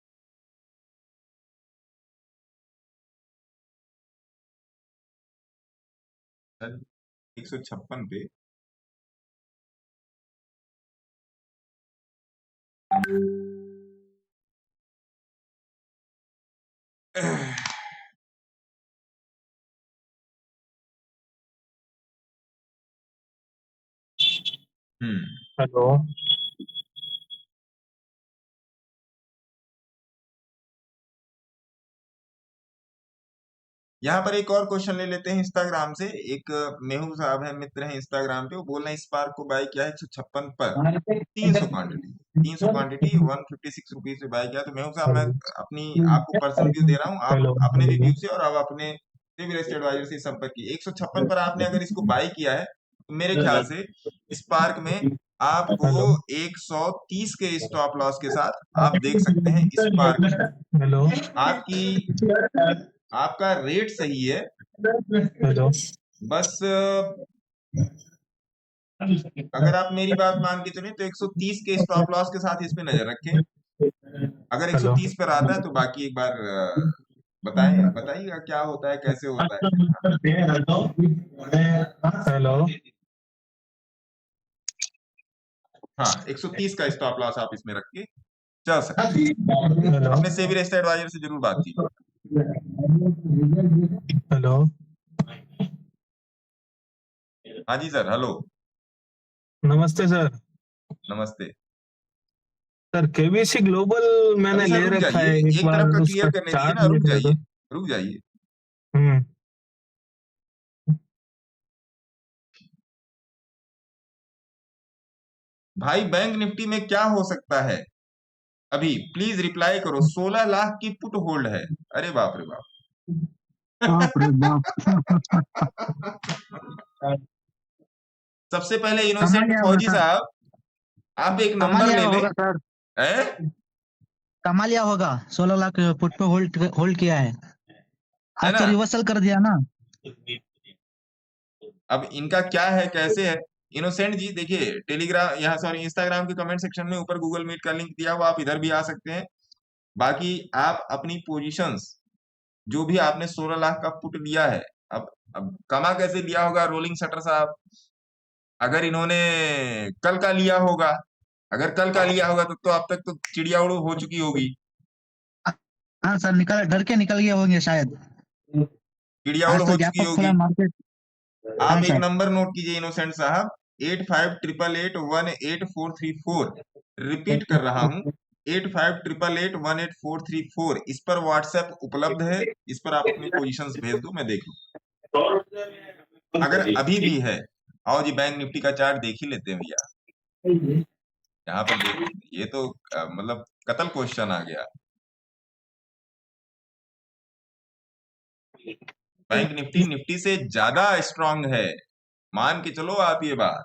सर 156 पे हेलो यहाँ पर एक और क्वेश्चन ले लेते हैं इंस्टाग्राम से। एक मेहुल साहब है, मित्र हैं इंस्टाग्राम पे, वो बोल रहे हैं स्पार्क को बाय किया है 156 पर 300 क्वांटिटी 156 रुपीज से बाय किया। तो मेहुल साहब मैं अपनी आपको पर्सनल व्यू दे रहा हूँ, आप अपने भी व्यू से और आप अपने रियल एडवाइजर से संपर्क किए। 156 पर आपने अगर इसको बाय किया है तो मेरे ख्याल से स्पार्क में आपको 130 के स्टॉप लॉस के साथ आप देख सकते हैं स्पार्क। हेलो आपका रेट सही है, हेलो बस अगर आप मेरी बात मान के चले तो 130 के स्टॉप लॉस के साथ इस पे नजर रखें। अगर 130 पर आता है तो बाकी एक बार बताइएगा क्या होता है कैसे होता है। हेलो हाँ 130 का स्टॉप लॉस आप इसमें रख के चल सकते हैं। अपने सेबी रजिस्टर्ड एडवाइजर से जरूर बात कीजिए। हेलो हाँ जी सर, हेलो नमस्ते सर। नमस्ते सर केबीसी ग्लोबल मैंने अभी सर ले रुक रखा जाइए, है, एक एक बार तरफ का उसका क्लियर करने दीजिए चार्ट ना, रुक देख जाइए लेते। रुक जाइए। भाई बैंक निफ्टी में क्या हो सकता है अभी, प्लीज रिप्लाई करो। 16 लाख की पुट होल्ड है। अरे बाप रे बाप बाप रे बाप। सबसे पहले इनोसेंट फौजी साहब आप एक नंबर ले लें। सर हैं? कमा लिया होगा, 16 लाख पुट पे होल्ड किया है, है आज ना? तो रिवर्सल कर दिया ना। अब इनका क्या है कैसे है इनोसेंट जी, देखिए टेलीग्राम यहाँ सॉरी इंस्टाग्राम के कमेंट सेक्शन में ऊपर गूगल मीट का लिंक दिया हुआ, आप इधर भी आ सकते हैं। बाकी आप अपनी पोजीशंस जो भी आपने 16 लाख का पुट लिया है, अब कमा कैसे लिया होगा रोलिंग शटर साहब, अगर इन्होंने कल का लिया होगा, अगर कल का लिया होगा तो अब तक तो चिड़िया उड़ू हो चुकी होगी। हाँ सर, डर के निकल गए होंगे शायद, चिड़िया उड़ आज तो हो चुकी व्यापक होगी। खुला मार्केट। आप हाँ एक सर, नंबर नोट कीजिए इनोसेंट साहब, 8588818434। रिपीट कर रहा हूं 8588818434। इस पर व्हाट्सएप उपलब्ध है, इस पर आप अपनी पोजीशंस भेज दो, मैं देख लूं। अगर अभी भी है, आओ जी बैंक निफ्टी का चार्ट देख ही लेते हैं भैया। यहाँ पर देखिए, ये तो मतलब कतल क्वेश्चन आ गया। बैंक निफ्टी निफ्टी से ज्यादा स्ट्रांग है, मान के चलो आप ये बात।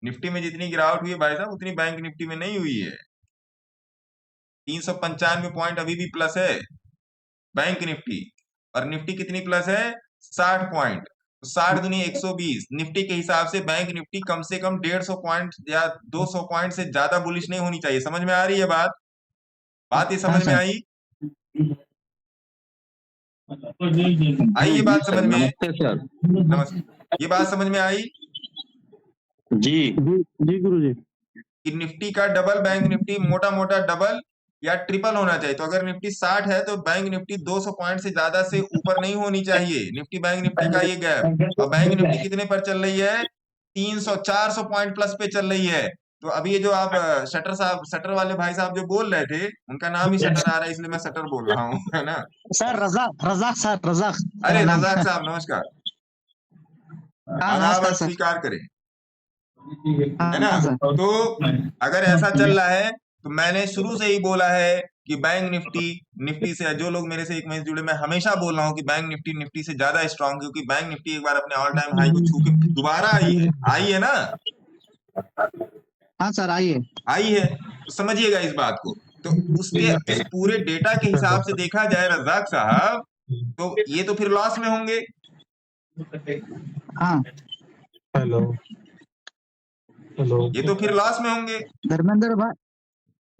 निफ्टी में जितनी गिरावट हुई है भाई साहब, उतनी बैंक निफ्टी में नहीं हुई है। 395 पॉइंट अभी भी प्लस है बैंक निफ्टी, और निफ्टी कितनी प्लस है? 60 पॉइंट। तो 60 दुनी 120। निफ्टी के हिसाब से बैंक निफ्टी कम से कम 150 पॉइंट या 200 पॉइंट से ज्यादा बुलिश नहीं होनी चाहिए। समझ में आ रही है बात? बात ये समझ में आई? आई ये बात समझ में? नमस्ते सर। नमस्ते। ये बात समझ में आई जी जी गुरुजी। कि निफ्टी का डबल बैंक निफ्टी मोटा मोटा डबल या ट्रिपल होना चाहिए। तो अगर निफ्टी 60 है तो बैंक निफ्टी 200 पॉइंट से ज्यादा से ऊपर नहीं होनी चाहिए, निफ्टी बैंक निफ्टी का ये गैप। और बैंक निफ्टी कितने पर चल रही है? 300 400 पॉइंट प्लस पे चल रही है। तो अभी ये जो आप शटर वाले भाई साहब जो बोल रहे थे, उनका नाम ही शटर आ रहा है, इसलिए मैं शटर बोल रहा हूँ, है ना? Sir Razak Razak sir Razak. अरे रजाक साहब नमस्कार, हाँ आदाब नमस्कार आप सर। स्वीकार करें, हाँ है ना? हाँ सर। तो अगर ऐसा चल रहा है तो मैंने शुरू से ही बोला है कि बैंक निफ्टी निफ्टी से, जो लोग मेरे से एक महीने जुड़े, मैं हमेशा बोल रहा हूँ कि बैंक निफ्टी निफ्टी से ज्यादा स्ट्रांग, क्योंकि बैंक निफ्टी एक बार अपने ऑल टाइम हाई को छू के दोबारा आई है ना? हाँ सर आइए। आई है, तो समझिएगा इस बात को। तो उसके इस पूरे डेटा के हिसाब से देखा जाए रजाक साहब, तो ये तो फिर लॉस में होंगे। हाँ हेलो हेलो। ये तो फिर लॉस में होंगे।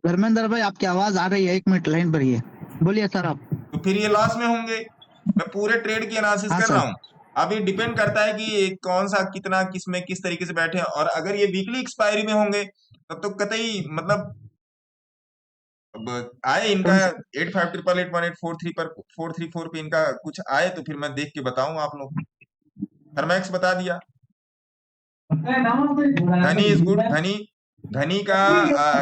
धर्मेंद्र भाई आपकी आवाज आ रही है, 1 मिनट लाइन पर ही है, बोलिए सर आप। तो फिर ये लॉस में होंगे। मैं पूरे ट्रेड की एनालिसिस हाँ कर सर। रहा हूँ। अब ये डिपेंड करता है कि कौन सा कितना किस में किस तरीके से बैठे हैं। और अगर ये वीकली एक्सपायरी में होंगे तब तो कतई मतलब अब आए इनका 85881843 पर 434 पे इनका कुछ आए तो फिर मैं देख के बताऊं आप लोग। थर्मैक्स बता दिया, धनी इज गुड। धनी का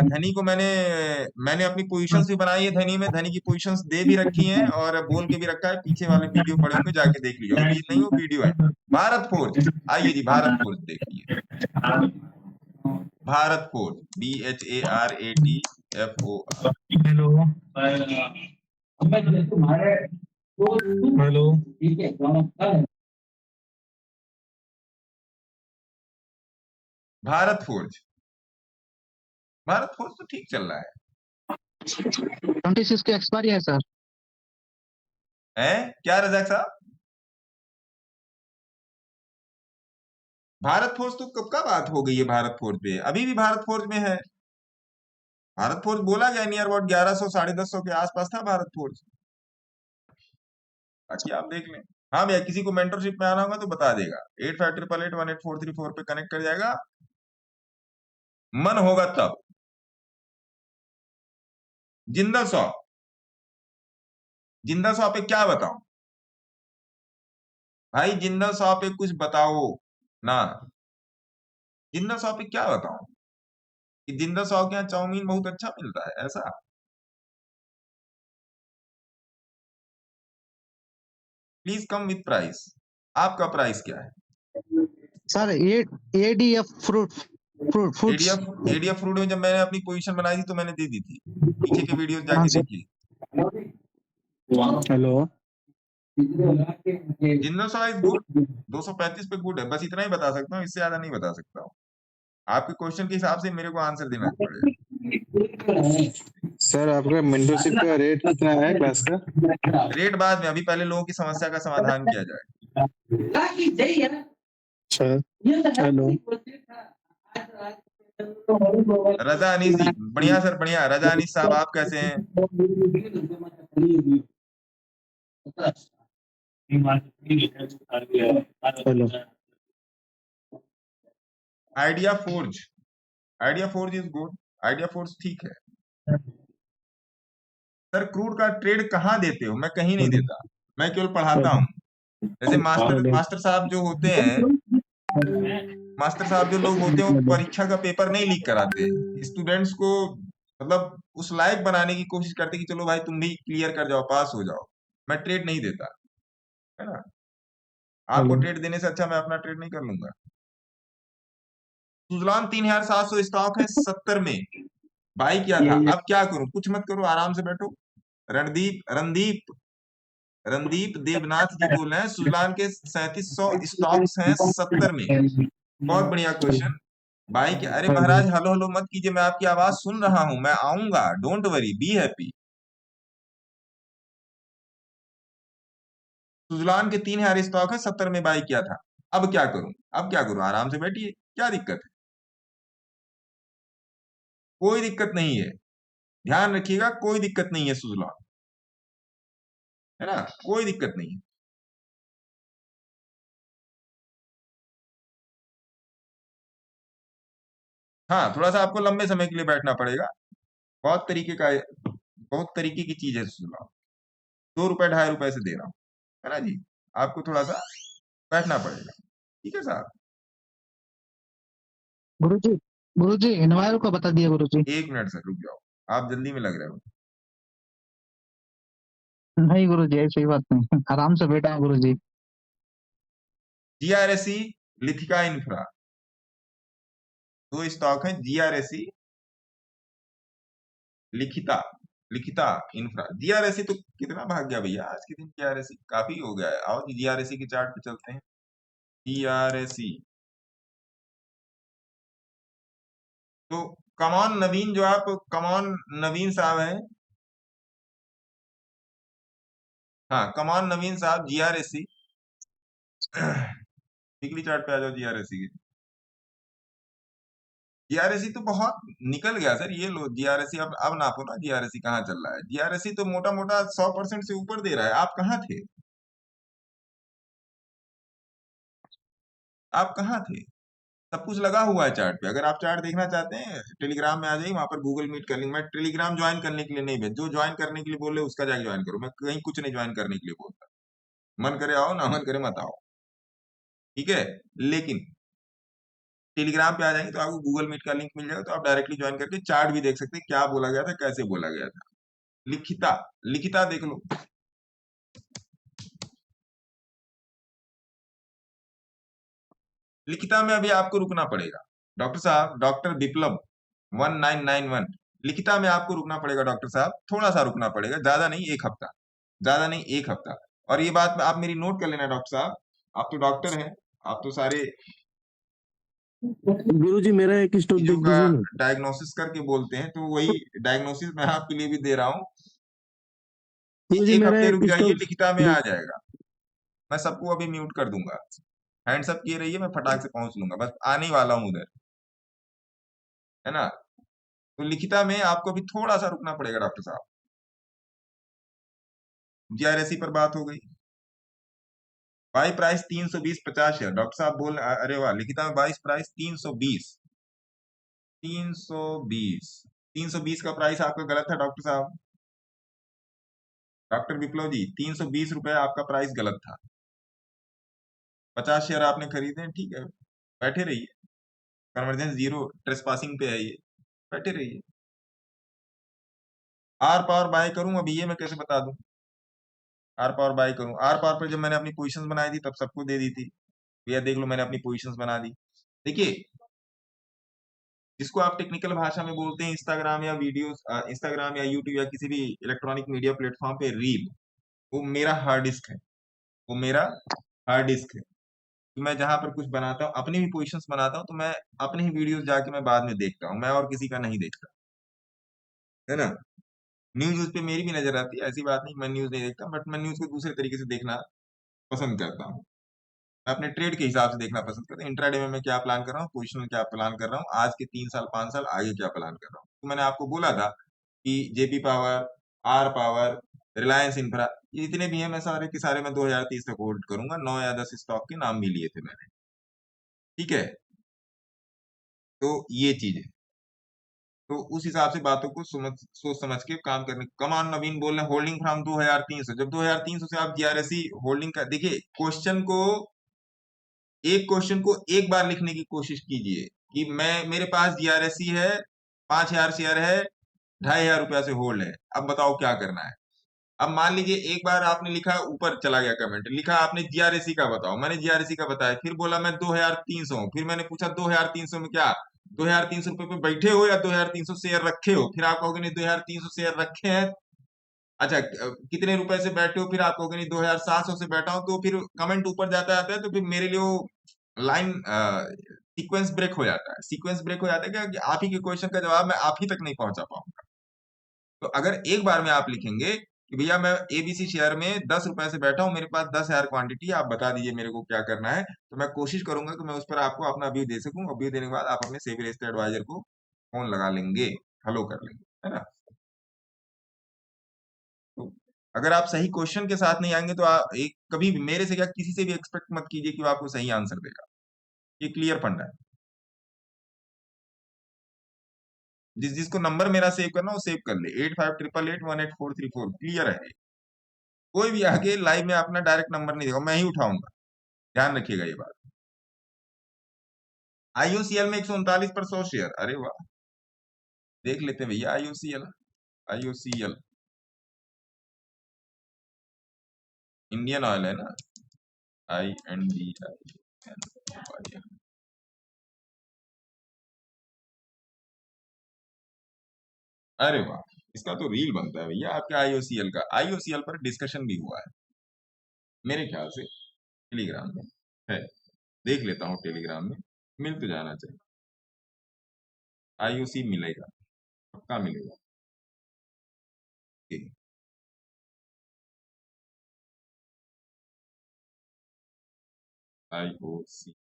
धनी को मैंने अपनी पोजीशंस भी बनाई है, धनी में धनी की पोजीशंस दे भी रखी हैं और बोल के भी रखा है। पीछे वाले वीडियो पड़े होंगे, जाके देख लीजिए। अभी नहीं, वो वीडियो है। भारत फोर्ज, आइए जी भारत फोर्ज देखिए। Bharat forge BHARATFOR। Hello hello. Bharat forge तो ठीक चल रहा है। 26 की एक्सपायरी है सर। क्या रजाक साहब? भारत फोर्ज तो कब का बात हो गई है? भारत फोर्ज पे अभी भी भारत फोर्ज में है। भारत फोर्ज बोला गया नियर अबाउट 1100 1150 के आसपास था भारत फोर्ज। बाकी आप देख लें। हाँ भैया, किसी को मेंटरशिप में आना होगा तो बता देगा। 8588188434 पे कनेक्ट कर जाएगा, मन होगा तब। जिंदल सॉ पे क्या बताऊं भाई? जिंदल सॉ पे कुछ बताओ ना। जिंदल सॉ पे क्या बताऊं कि जिंदल सॉ के यहाँ चाउमीन बहुत अच्छा मिलता है, ऐसा? Please come with price. आपका प्राइस क्या है? Sir ADF fruits. ADF fruit में जब मैंने अपनी पोजीशन बनाई थी तो मैंने दे दी थी। पीछे के वीडियोस हाँ जाके सर। देखिए। Hello. Jindal saw is good, 235 पे गुड है। बस इतना ही बता सकता हूँ, इससे ज्यादा नहीं बता सकता हूँ। आपके क्वेश्चन के हिसाब से मेरे को आंसर देना पड़ेगा। सर आपका मेंटरशिप का रेट कितना है क्लास का? रेट बाद में, अभी पहले लोगों की समस्या का समाधान किया जाए। हेलो। रजा अनीस जी, बढ़िया सर बढ़िया। रजा अनीस साहब आप कैसे हैं? Hello. Idea forge is good. Idea forge ठीक है। सर क्रूड का ट्रेड कहाँ देते हो? मैं कहीं नहीं देता, मैं केवल पढ़ाता हूँ। जैसे मास्टर साहब जो होते हैं, मास्टर साहब जो लोग होते हैं, वो परीक्षा का पेपर नहीं लीक कराते, स्टूडेंट्स को मतलब उस लायक बनाने की कोशिश करते कि चलो भाई तुम भी क्लियर कर जाओ, पास हो जाओ। मैं ट्रेड नहीं देता, है ना? आपको ट्रेड देने से अच्छा मैं अपना ट्रेड नहीं कर लूंगा। सुजलॉन 3700 स्टॉक है 70 में बाई किया था। अब क्या करूं? कुछ मत करो, आराम से बैठो। रणदीप देवनाथ जी बोल रहे हैं सुजलॉन के 3700 स्टॉक्स हैं 70 में। बहुत बढ़िया क्वेश्चन। भाई क्या? अरे महाराज हेलो हेलो मत कीजिए, मैं आपकी आवाज सुन रहा हूं, मैं आऊंगा, don't worry, be happy. Suzlon के 3000 स्टॉक है 70 में बाई किया था। अब क्या करूं? आराम से बैठिए, क्या दिक्कत है? कोई दिक्कत नहीं है, ध्यान रखिएगा, कोई दिक्कत नहीं है सुजलॉन, है ना, कोई दिक्कत नहीं है। हाँ, थोड़ा सा आपको लंबे समय के लिए बैठना पड़ेगा। बहुत तरीके की चीज है सुजलॉन। 2 रुपए 2.5 रुपए से दे रहा हूं, है ना जी। आपको थोड़ा सा बैठना पड़ेगा, ठीक है साहब। गुरुजी गुरुजी इन्वायर को बता दिया गुरुजी। 1 मिनट सर, रुक जाओ, आप जल्दी में लग रहे हो। नहीं गुरुजी ऐसी बात नहीं, आराम से बैठा हूँ गुरुजी। जीआरएसई लिथिका इंफ्रा, 2 स्टॉक है, जीआरएसई लिखिता इंफ्रा। जीआरएसई तो कितना भाग गया भैया आज के दिन, जीआरएसई काफी हो गया है। आओ जीआरएसई के चार्ट पे चलते हैं। जीआरएसई तो कमॉन नवीन, जो आप कमॉन नवीन साहब हैं, हाँ कमॉन नवीन साहब, जीआरएसई वीकली चार्ट पे आ जाओ। जीआरएसई तो बहुत निकल गया सर, ये लो जीआरएसई। अब नापो ना जीआरएसई कहाँ चल रहा है। जीआरएसई तो मोटा मोटा 100% से ऊपर दे रहा है। आप कहाँ थे? सब कुछ लगा हुआ है चार्ट पे। अगर आप चार्ट देखना चाहते हैं टेलीग्राम में आ जाइए, वहां पर गूगल मीट कर लेंगे। मैं टेलीग्राम ज्वाइन करने के लिए नहीं भेज, जो ज्वाइन करने के लिए बोले उसका जाके ज्वाइन करो। मैं कहीं कुछ नहीं ज्वाइन करने के लिए बोलता, मन करे आओ, ना मन करे मत आओ, ठीक है। लेकिन टेलीग्राम पे आ जाएंगे तो आपको गूगल मीट का लिंक मिल जाएगा, तो आप डायरेक्टली ज्वाइन करके चार्ट भी देख सकते हैं, क्या बोला गया था, कैसे बोला गया था। लिखिता देख लो, लिखिता में अभी आपको रुकना पड़ेगा डॉक्टर साहब। डॉक्टर विप्लव 1991, लिखिता में आपको रुकना पड़ेगा डॉक्टर साहब, थोड़ा सा रुकना पड़ेगा, ज्यादा नहीं, 1 हफ्ता। और ये बात आप मेरी नोट कर लेना डॉक्टर साहब, आप तो डॉक्टर हैं, आप तो सारे गुरुजी मेरा एक स्टॉक चीजों देख का दीजिए ना। डायग्नोसिस करके बोलते हैं, तो वही डायग्नोसिस मैं आपके लिए भी दे रहा हूँ। गुरुजी 1 मेरा हफ्ते एक रुक जाइए, स्टॉक लिखिता में आ जाएगा। मैं सबको अभी म्यूट कर दूंगा, हैंड्स अप किए रहिए, मैं फटाक से पहुंच लूंगा, बस आने वाला हूँ उधर, है ना। तो लिखिता में आपको भी थोड़ा सा रुकना पड़ेगा डॉक्टर साहब। जीआरएसई पर बात हो गई, बाई प्राइस 320.50 है डॉक्टर साहब बोल, अरे वाह, लिखिता में बाई प्राइस 320 का प्राइस आपका गलत है डॉक्टर साहब। डॉक्टर विप्लव जी, 320 रुपए आपका प्राइस गलत था। 50 शेयर आपने खरीदे, ठीक है, बैठे रहिए, कन्वर्जेंस 0, ट्रेस पासिंग पे है ये, बैठे रहिए। आर पावर बाय करूं अभी, ये मैं कैसे बता दूं? आर पावर बाय करूं, आर पावर पर जब मैंने अपनी पोजीशंस बनाई थी तब सबको दे दी थी, भैया देख लो मैंने अपनी पोजीशंस बना दी। देखिए, जिसको आप टेक्निकल भाषा में बोलते हैं इंस्टाग्राम या यूट्यूब या किसी भी इलेक्ट्रॉनिक मीडिया प्लेटफॉर्म पे रील, वो मेरा हार्ड डिस्क है, तो मैं जहां पर कुछ बनाता हूँ, अपनी भी पोजीशंस बनाता हूँ, तो मैं अपने ही वीडियोस जाके मैं बाद में देखता हूँ, मैं और किसी का नहीं देखता, है ना। न्यूज पे मेरी भी नजर आती है, ऐसी बात नहीं मैं न्यूज नहीं देखता, बट मैं न्यूज को दूसरे तरीके से देखना पसंद करता हूँ। मैं अपने ट्रेड के हिसाब से देखना पसंद करता हूँ। इंट्राडे में मैं क्या प्लान कर रहा हूँ, पोजिशन में क्या प्लान कर रहा हूँ, आज के 3 साल 5 साल आगे क्या प्लान कर रहा हूँ। तो मैंने आपको बोला था कि JP Power, R Power, Reliance Infra, ये जितने भी हैं मैं सारे के सारे मैं 2030 तक होल्ड करूंगा। 9 या 10 स्टॉक के नाम भी लिए थे मैंने, ठीक है। तो ये चीज है, तो उस हिसाब से बातों को सोच समझ के काम करने। कमान नवीन बोल रहे हैं होल्डिंग फ्रॉम 2300, जब 2300 से आप जीआरएसई होल्डिंग का देखिए, एक क्वेश्चन को एक बार लिखने की कोशिश कीजिए कि मेरे पास जीआरएसई है, 5000 शेयर है, 2500 रुपया से होल्ड है, अब बताओ क्या करना है। अब मान लीजिए एक बार आपने लिखा, ऊपर चला गया कमेंट, लिखा आपने जीआरएसी का बताओ, मैंने जीआरएसी का बताया, फिर बोला मैं 2300 हूं, फिर मैंने पूछा 2300 में क्या 2300 रुपए पे बैठे हो या 2300 शेयर रखे हो, फिर आप कहोगे नहीं 2300 शेयर रखे हैं। अच्छा कितने रुपए से बैठे हो, फिर आप कहोगे नहीं 2700 से बैठा हूं, तो फिर कमेंट ऊपर जाता है, तो फिर मेरे लिए वो लाइन सीक्वेंस ब्रेक हो जाता है। सीक्वेंस ब्रेक हो जाता है क्या कि आप ही के क्वेश्चन का जवाब मैं आप ही तक नहीं पहुंचा पाऊंगा। तो अगर एक बार में आप लिखेंगे कि भैया मैं एबीसी शेयर में 10 रुपए से बैठा हूं, मेरे पास 10,000 क्वांटिटी, आप बता दीजिए मेरे को क्या करना है, तो मैं कोशिश करूंगा कि मैं उस पर आपको अपना व्यू दे सकूं, और व्यू देने के बाद आप अपने सेबी रजिस्टर्ड एडवाइजर को फोन लगा लेंगे, हेलो कर लेंगे, है ना। तो अगर आप सही क्वेश्चन के साथ नहीं आएंगे तो आप एक कभी भी मेरे से क्या किसी से भी एक्सपेक्ट मत कीजिए कि वो आपको सही आंसर देगा। ये क्लियर फंडा है। जिसको नंबर मेरा सेव करना वो सेव कर ले, 8588818434, क्लियर है। कोई भी आके लाइव में अपना डायरेक्ट नंबर नहीं देगा, मैं ही उठाऊंगा, ध्यान रखिएगा ये बात। आईओसीएल में 139 पर 100 शेयर, अरे वाह, देख लेते हैं भैया आईओसीएल। आईओसीएल इंडियन ऑयल है ना, INDIAN। अरे वाह, इसका तो रील बनता है भैया आपके आईओसीएल का। आईओसीएल पर डिस्कशन भी हुआ है मेरे ख्याल से, टेलीग्राम में है, देख लेता हूँ टेलीग्राम में, मिल तो जाना चाहिए। आईओसी मिलेगा, पक्का मिलेगा। आईओसी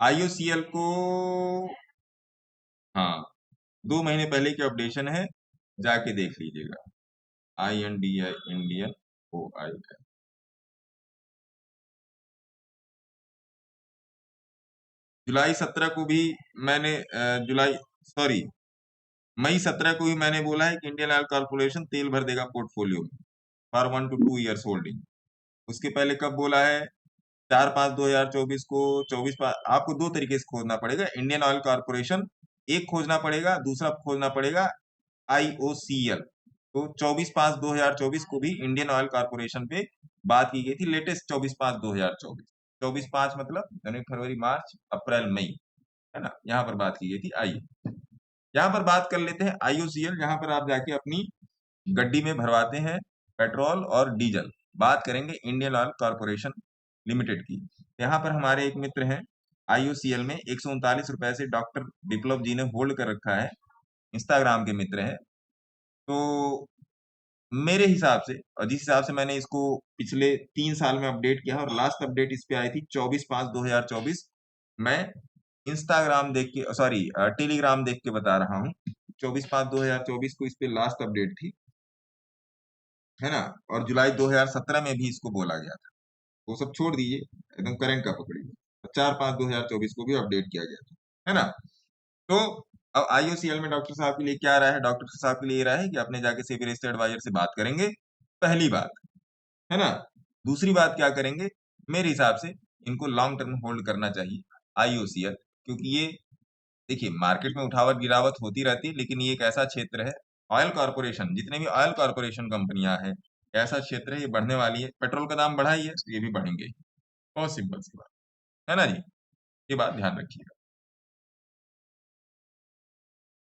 आईओसीएल को, हाँ 2 महीने पहले की अपडेशन है, जाके देख लीजिएगा। INDI Indian OIL। जुलाई 17 को भी मैंने मई 17 को भी मैंने बोला है कि इंडियन ऑयल कॉर्पोरेशन तेल भर देगा पोर्टफोलियो में फॉर 1 to 2 ईयर्स होल्डिंग। उसके पहले कब बोला है, 4/5/2024 को, 24 आपको 2 तरीके से खोजना पड़ेगा इंडियन ऑयल कॉर्पोरेशन, एक खोजना पड़ेगा, दूसरा खोजना पड़ेगा IOCL। तो 24/5/2024 को भी इंडियन ऑयल कॉर्पोरेशन पे बात की गई थी, लेटेस्ट 24/5/2024। 24/5 मतलब जनवरी फरवरी मार्च अप्रैल मई, है ना, यहाँ पर बात की गई थी। आइए यहाँ पर बात कर लेते हैं IOCL, जहां पर आप जाके अपनी गड्डी में भरवाते हैं पेट्रोल और डीजल। बात करेंगे इंडियन ऑयल कॉर्पोरेशन लिमिटेड की। यहाँ पर हमारे एक मित्र हैं IOCL में 139 रुपए से डॉक्टर विप्लव जी ने होल्ड कर रखा है, इंस्टाग्राम के मित्र हैं। तो मेरे हिसाब से, और जिस हिसाब से मैंने इसको पिछले 3 साल में अपडेट किया और लास्ट अपडेट इस पे आई थी 24/5/2024, मैं इंस्टाग्राम देख के, सॉरी टेलीग्राम देख के बता रहा हूँ, 24/5/2024 को इस पे लास्ट अपडेट थी, है ना। और जुलाई 2017 में भी इसको बोला गया था, वो सब छोड़ दीजिए, एकदम करंट का पकड़िए। 4/5/2024 को भी अपडेट किया गया था, है ना। तो अब IOCL में डॉक्टर साहब के लिए क्या रहा है, डॉक्टर साहब के लिए रहा है कि अपने जाके सेबी रजिस्टर्ड एडवाइजर से बात करेंगे, पहली बात, है ना। दूसरी बात क्या करेंगे, मेरे हिसाब से इनको लॉन्ग टर्म होल्ड करना चाहिए IOCL, क्योंकि ये देखिए मार्केट में उठावट गिरावट होती रहती है, लेकिन ये एक ऐसा क्षेत्र है, ऑयल कॉर्पोरेशन, जितने भी ऑयल कॉर्पोरेशन कंपनियां हैं, ऐसा क्षेत्र है, ये बढ़ने वाली है। पेट्रोल का दाम बढ़ा ही है तो ये भी बढ़ेंगे, बहुत सिंपल सी बात है ना जी, ये बात ध्यान रखिएगा।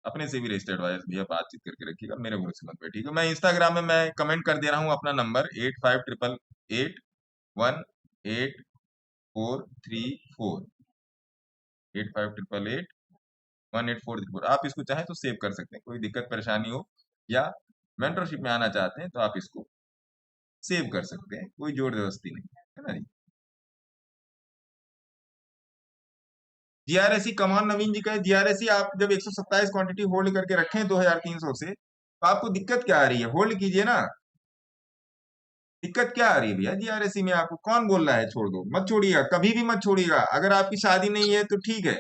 अपने से भी रजिस्टर्ड एडवाइजर भैया बातचीत करके रखिएगा, मेरे भरोसे मत बैठिएगा। मैं इंस्टाग्राम में मैं कमेंट कर दे रहा हूँ अपना नंबर 8588818434, 8588818434। आप इसको चाहे तो सेव कर सकते हैं, कोई दिक्कत परेशानी हो या मेंटरशिप में आना चाहते हैं तो आप इसको सेव कर सकते हैं, कोई जोर जबरदस्ती नहीं है ना जी। जीआरएसी कमान नवीन जी का है, जीआरएसी आप जब 127 क्वांटिटी होल्ड करके रखें 2300 से, तो आपको दिक्कत क्या आ रही है, होल्ड कीजिए ना। दिक्कत क्या आ रही है भैया जीआरएसी में, आपको कौन बोल रहा है छोड़ दो, मत छोड़िएगा, कभी भी मत छोड़िएगा। अगर आपकी शादी नहीं है तो ठीक है,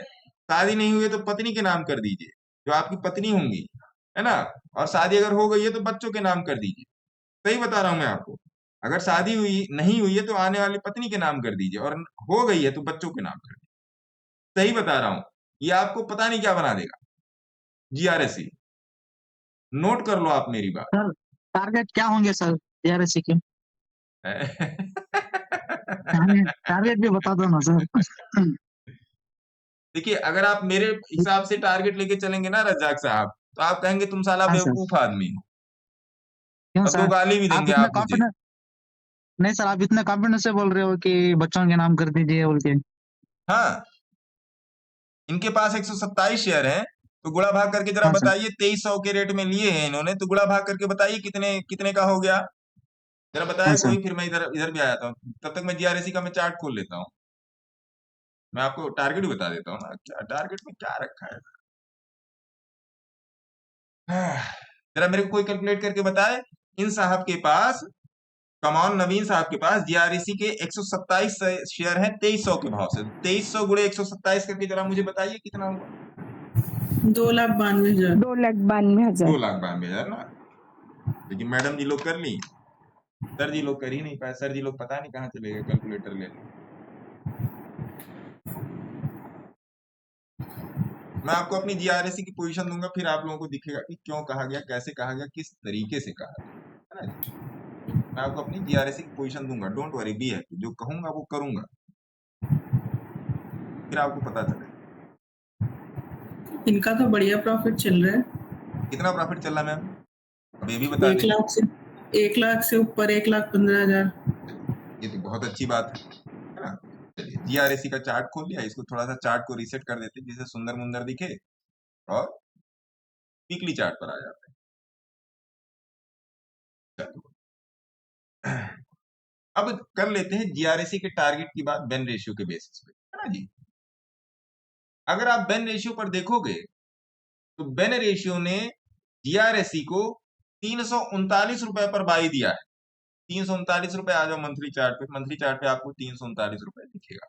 शादी नहीं हुई है तो पत्नी के नाम कर दीजिए, जो आपकी पत्नी होंगी, है ना। और शादी अगर हो गई है तो बच्चों के नाम कर दीजिए, सही बता रहा हूं मैं आपको। अगर शादी हुई नहीं हुई है तो आने वाली पत्नी के नाम कर दीजिए, और हो गई है तो बच्चों के नाम कर दीजिए, सही बता रहा हूं। ये आपको पता नहीं क्या बना देगा जीआरएसी। नोट कर लो आप मेरी बात। सर टारगेट क्या होंगे सर DRSC के? टारगेट भी बता दो ना सर। देखिए, अगर आप मेरे हिसाब से टारगेट लेके चलेंगे ना रज्जाक साहब, तो आप कहेंगे तुम साला हाँ सर। बेवकूफ आदमी हो, क्यों और 2 सर? गाली भी आप देंगे इतने आप मुझे। कॉन्फिडेंट नहीं सर, आप इतने कॉन्फिडेंस से बोल रहे हो कि बच्चों के नाम कर दीजिए बोल के। हाँ, इनके पास 127 शेयर हैं, तो गुणा भाग करके जरा हाँ सर। बताइए, 2300 के रेट में लिए हैं इन्होंने, तो गुणा भाग करके बताइए कितने कितने का हो गया, जरा हाँ बताया सर। कोई, फिर मैं इधर इधर भी आ जाता हूँ। तब तक मैं जीआरएसी का मैं चार्ट खोल लेता हूँ, मैं आपको टारगेट भी बता देता हूँ ना, क्या टारगेट में क्या रखा है। जरा मेरे को कोई कैलकुलेट करके बताए, इन साहब के पास, कमॉन नवीन साहब के पास जीआरएसी के 127 शेयर हैं 2300 के भाव से, 2300 गुणे 127 करके जरा मुझे बताइए कितना हुआ। 2,92,000। 2,92,000। 2,92,000 ना। लेकिन मैडम जी लोग कर ली, सर जी लोग कर ही नहीं पाए, सर जी लोग पता नहीं कहाँ चले गए कैलकुलेटर ले। मैं आपको अपनी जीआरएसी की पोजीशन दूंगा, फिर आप लोगों को दिखेगा कि क्यों कहा गया, कैसे कहा गया, किस तरीके से कहा गया, है ना जी। मैं आपको अपनी जीआरएसी की पोजीशन दूंगा, डोंट वरी, बी हैप्पी, जो कहूंगा वो करूंगा, फिर आपको पता चलेगा। इनका तो बढ़िया प्रॉफिट चल रहा है। कितना प्रॉफिट चल रहा है मैम, अब ये भी बता 1 दें। लाख से 1 लाख से ऊपर 1,15,000। ये तो बहुत अच्छी बात है ना। चलिए जीआरएसी का चार्ट खोल लिया, इसको थोड़ा सा चार्ट को रीसेट कर देते हैं जिससे सुंदर मुंदर दिखे, और वीकली चार्ट पर आ जाते हैं। अब कर लेते हैं जीआरएसी के टारगेट की बात बेन रेशियो के बेसिस पे, है ना जी। अगर आप बेन रेशियो पर देखोगे तो बेन रेशियो ने जीआरएसी को 339 रुपए पर बाई दिया है। 339 रुपए आ जाओ मंथली चार्ट पे, मंथली चार्ट पे आपको 339 रुपए दिखेगा,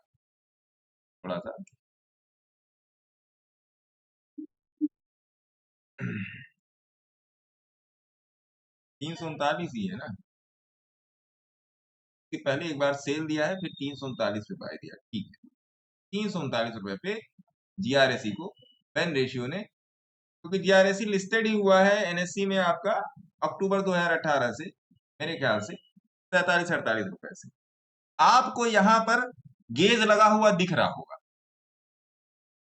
थोड़ा सा 339 ही है ना, कि पहले एक बार सेल दिया है, फिर 339 पे बाय दिया, ठीक है। 339 रुपए पे जीआरएसी को बेन रेशियो ने, क्योंकि जीआरएसी लिस्टेड ही हुआ है एनएससी में आपका अक्टूबर 2018 से, मेरे ख्याल से 47-48 रुपए से। आपको यहाँ पर गेज लगा हुआ दिख रहा होगा,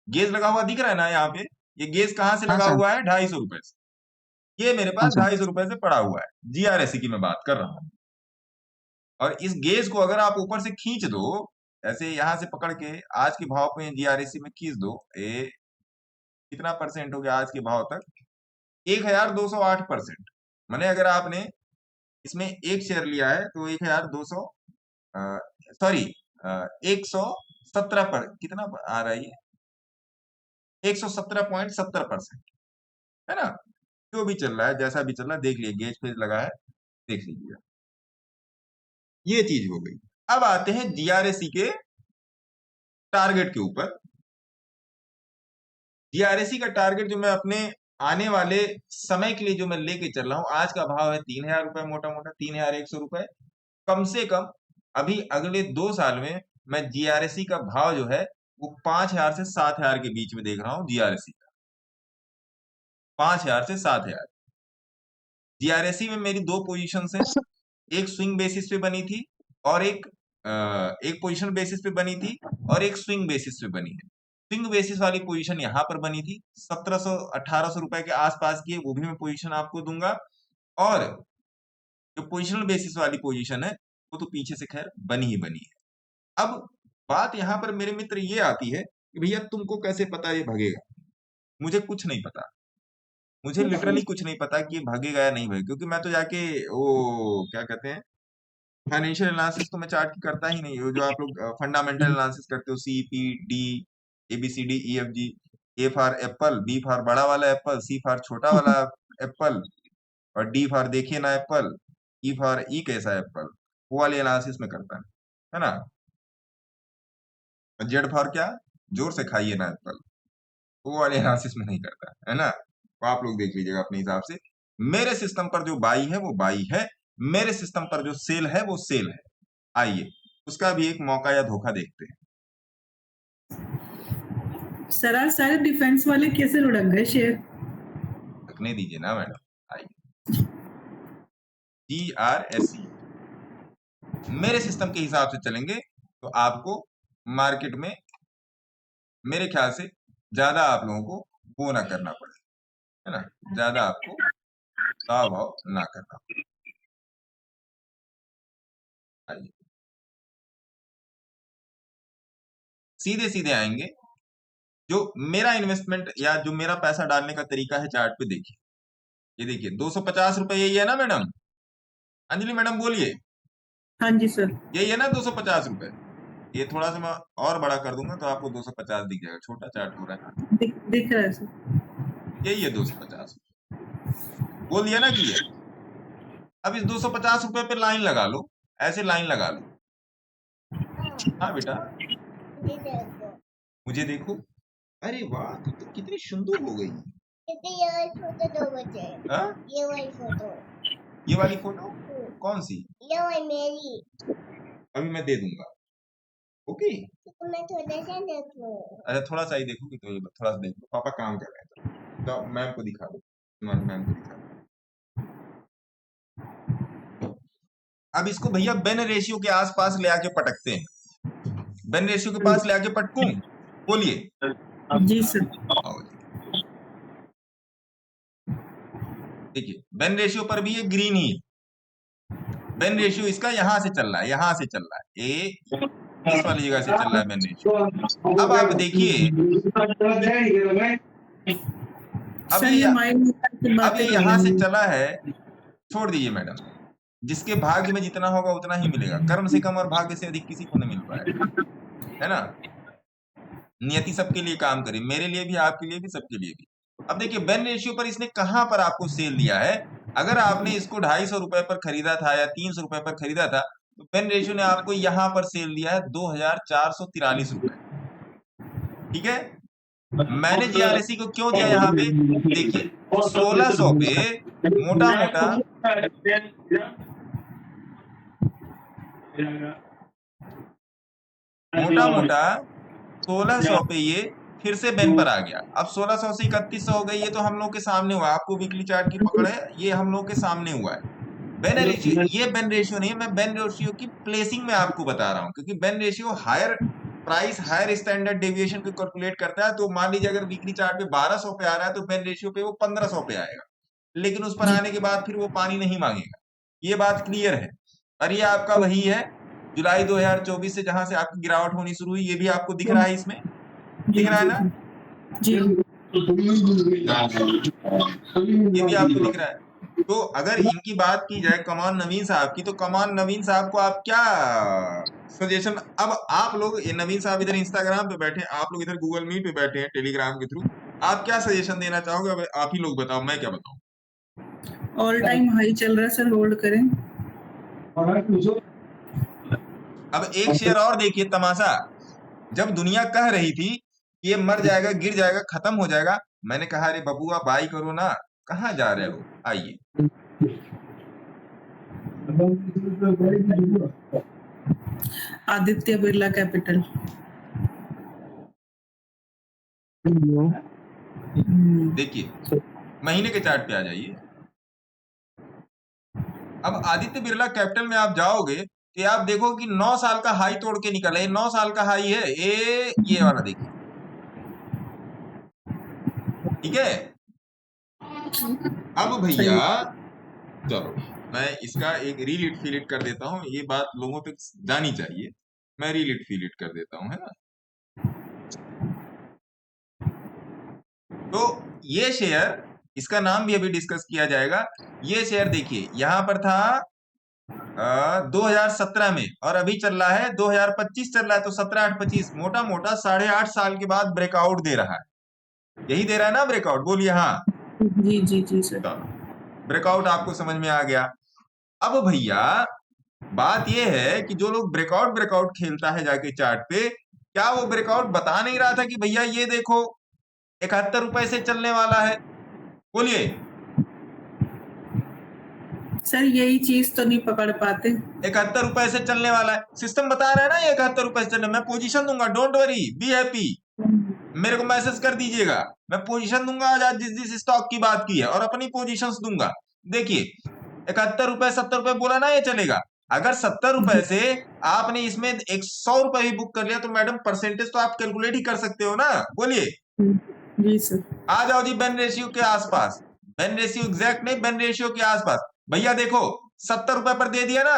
गेज लगा हुआ दिख रहा है ना यहाँ पे, ये गेज कहाँ से हाँ लगा सर। हुआ है, 250 रुपए से, ये मेरे हाँ पास सर। 250 रुपए से पड़ा हुआ है, जीआरएसी की मैं बात कर रहा हूँ। और इस गेज को अगर आप ऊपर से खींच दो, ऐसे यहां से पकड़ के आज के भाव पे जीआरएसी में खींच दो, कितना परसेंट हो गया आज के भाव तक, 1208%। माने अगर आपने इसमें एक शेयर लिया है तो 1200, सॉरी 117 पर कितना आ रहा है ये, 117.70%, है ना। जो भी चल रहा है, जैसा भी चल रहा है, देख लीजिए, गेज फेज लगा है, देख लीजिए, ये चीज हो गई। अब आते हैं जीआरएसी के टारगेट के ऊपर। जीआरएसी का टारगेट जो मैं अपने आने वाले समय के लिए जो मैं लेके चल रहा हूं, आज का भाव है 3,000 रुपए, मोटा मोटा 3,100 रुपए। कम से कम अभी अगले 2 साल में मैं जीआरएसी का भाव जो है वो 5,000 से 7,000 के बीच में देख रहा हूं जीआरएसी का, 5,000 से 7,000। जीआरएसी में मेरी 2 पोजीशंस हैं, एक स्विंग बेसिस पे बनी थी और एक पोजीशन बेसिस पे बनी थी, और एक स्विंग बेसिस पे बनी है। स्विंग बेसिस वाली पोजीशन यहाँ पर बनी थी, 1700-1800 रुपए के आसपास की है, वो भी मैं पोजीशन आपको दूंगा। और जो पोजिशनल बेसिस वाली पोजीशन है वो तो पीछे से खैर बनी ही बनी है। अब बात यहाँ पर मेरे मित्र ये आती है कि भैया तुमको कैसे पता ये भागेगा। मुझे कुछ नहीं पता, मुझे लिटरली कुछ नहीं पता कि ये भागेगा या नहीं भागेगा, क्योंकि मैं तो जाके वो क्या कहते हैं, फाइनेंशियल एनालिसिस तो मैं चार्ट की करता ही नहीं। जो आप लोग फंडामेंटल एनालिसिस करते हो, C P D ABCD EFG, A for apple, B for बड़ा वाला एप्पल, सी फॉर छोटा वाला एप्पल, और डी फॉर देखिए ना एप्पल, ई फॉर ई कैसा एप्पल, वो वाले एनालिसिस में करता है ना। जेड फॉर क्या, जोर से खाइए ना एप्पल, वो वाले एनालिसिस में नहीं करता, है ना। तो आप लोग देख लीजिएगा अपने हिसाब से। मेरे सिस्टम पर जो बाई है वो बाई है, मेरे सिस्टम पर जो सेल है वो सेल है। आइए उसका भी एक मौका या धोखा देखते हैं। सर आज सारे डिफेंस वाले कैसे लुढ़क गए शेयर? रखने दीजिए ना मैडम, GRSE मेरे सिस्टम के हिसाब से चलेंगे तो आपको मार्केट में मेरे ख्याल से ज्यादा आप लोगों को वो ना करना पड़े, है ना, ज्यादा आपको दाव भाव ना करना पड़े। आइए सीधे सीधे आएंगे, जो मेरा इन्वेस्टमेंट या जो मेरा पैसा डालने का तरीका है चार्ट पे देखिए। ये देखिए 250 रुपए यही है ना मैडम? अंजलि मैडम बोलिए, हाँ जी सर। यही है ना 250 रुपए? ये थोड़ा सा मैं और बड़ा कर दूंगा तो आपको 250 दिख जाएगा, छोटा चार्ट हो रहा है ना, दिख रहा है सर। यही है 250। बोल दिया ना कि ये। अब इस 250 रुपए पे लाइन लगा लो, ऐसे लाइन लगा लो। हाँ बेटा मुझे देखो, अरे वाह तू तो कितनी सुंदर हो गई। ये वाली फोटो दो मुझे। हाँ? ये वाली फोटो। ये वाली फोटो कौन सी? ये वाली मेरी। अभी मैं दे दूंगा, ओके? तो मैं थोड़ा सा देख लूं। अच्छा थोड़ा सा ही देखोगी तो ये थोड़ा सा देख लो, पापा काम कर रहे हैं तो मैम को दिखा दो, तुम्हारी मैम को दिखा दो। अब इसको भैया बेन रेशियो के आसपास ले आके पटकते हैं। बेन रेशियो के पास ले आके पटकूं? बोलिए। जी सर। आओ जी। देखिए बेन रेशियो पर भी ये ग्रीन ही है। बेन रेशियो इसका यहां से चल रहा है, यहां से चल रहा है, इस वाली जगह से चल रहा है बेन रेशियो। अब आप देखिए अब ये यहां से चला है, छोड़ दीजिए मैडम, जिसके भाग्य में जितना होगा उतना ही मिलेगा, कर्म से कम और भाग्य से अधिक किसी को नहीं मिल पाएगा, है ना। नियति सबके लिए काम करे, मेरे लिए भी, आपके लिए भी, सबके लिए भी। अब देखिए बेन रेशियो पर इसने कहां पर आपको सेल दिया है। अगर आपने इसको 250 रुपए पर खरीदा था या 300 रुपए पर खरीदा था तो बेन रेशियो ने आपको यहां पर सेल दिया है 2443 रुपए, ठीक है। मैंने जीआरएससी को क्यों दिया यहाँ पे? देखिए 1600 पे मोटा मोटा 1600 पे ये फिर से बेन पर आ गया। अब 1600 से 3100 हो गई, ये तो हम लोग के सामने हुआ, आपको वीकली चार्ट की पकड़ है, ये हम लोग के सामने हुआ है। बेन रेशियो, ये बेन रेशियो नहीं है, मैं बेन रेशियो की प्लेसिंग में आपको बता रहा हूँ, क्योंकि ben ratio higher price higher standard deviation को कैलकुलेट करता है। तो मान लीजिए अगर वीकली चार्ट पे 1200 पे आ रहा है तो बेन रेशियो पे वो 1500 पे आएगा, लेकिन उस पर आने के बाद फिर वो पानी नहीं मांगेगा, ये बात क्लियर है। और ये आपका वही है जुलाई 2024 से जहां से आपकी गिरावट होनी शुरू हुई, ये भी आपको दिख रहा है, इसमें दिख रहा है ना जी, ये भी आपको दिख रहा है। तो अगर इनकी बात की जाए कमान नवीन साहब की, तो कमान नवीन साहब को आप क्या सजेशन, अब आप लोग, ये नवीन साहब इधर इंस्टाग्राम पे बैठे, आप लोग इधर गूगल मीट पे बैठे हैं टेलीग्राम के थ्रू, आप क्या सजेशन देना चाहोगे? अब आप ही लोग बताओ, मैं क्या बताऊं। ऑल टाइम हाई चल रहा है सर, होल्ड करें। अब एक शेयर और देखिए तमाशा, जब दुनिया कह रही थी ये मर जाएगा, गिर जाएगा, खत्म हो जाएगा, मैंने कहा अरे बबुआ बाई करो ना, कहाँ जा रहे हो, आइए। आदित्य बिरला कैपिटल। देखिए महीने के चार्ट पे आ जाइए। अब आदित्य बिरला कैपिटल में आप जाओगे कि आप देखो कि 9 साल का हाई तोड़ के निकला है, 9 साल का हाई है ये वाला, देखिए ठीक है। अब भैया चलो मैं इसका एक रीलिट फीलिट कर देता हूँ, ये बात लोगों तक जानी चाहिए, मैं रीलिट फीलिट कर देता हूँ, है ना। तो ये शेयर, इसका नाम भी अभी डिस्कस किया जाएगा। ये शेयर देखिए यहाँ पर था 2017 में और अभी चल रहा है 2025 चल रहा है, तो 17/8/25 मोटा मोटा 8.5 साल के बाद ब्रेकआउट दे रहा है, यही दे रहा है ना ब्रेकआउट, बोलिए हाँ। जी जी जी सर, ब्रेकआउट आपको समझ में आ गया। अब भैया बात यह है कि जो लोग ब्रेकआउट खेलता है जाके चार्ट पे, क्या वो ब्रेकआउट बता नहीं रहा था कि भैया ये देखो 71 रुपए से चलने वाला है, बोलिए। सर यही चीज तो नहीं पकड़ पाते। 71 रुपए से चलने वाला है, सिस्टम बता रहा है ना ये 71 रुपए से चलने, मैं पोजीशन दूंगा, डोंट वरी, बी हैप्पी, मेरे को मैसेज कर दीजिएगा, मैं पोजीशन दूंगा आज जिस स्टॉक की बात की है और अपनी पोजीशंस दूंगा। देखिए ₹71 ₹70 बोला ना, ये चलेगा। अगर ₹70 से आपने इसमें ₹100 भी बुक कर लिया तो मैडम परसेंटेज तो आप कैलकुलेट ही कर सकते हो ना। बोलिए। जी सर। आ जाओ जी बेन रेशियो के आसपास, बेन रेशियो एग्जैक्ट नहीं, बेन रेशियो के आसपास। भैया देखो ₹70 पर दे दिया ना,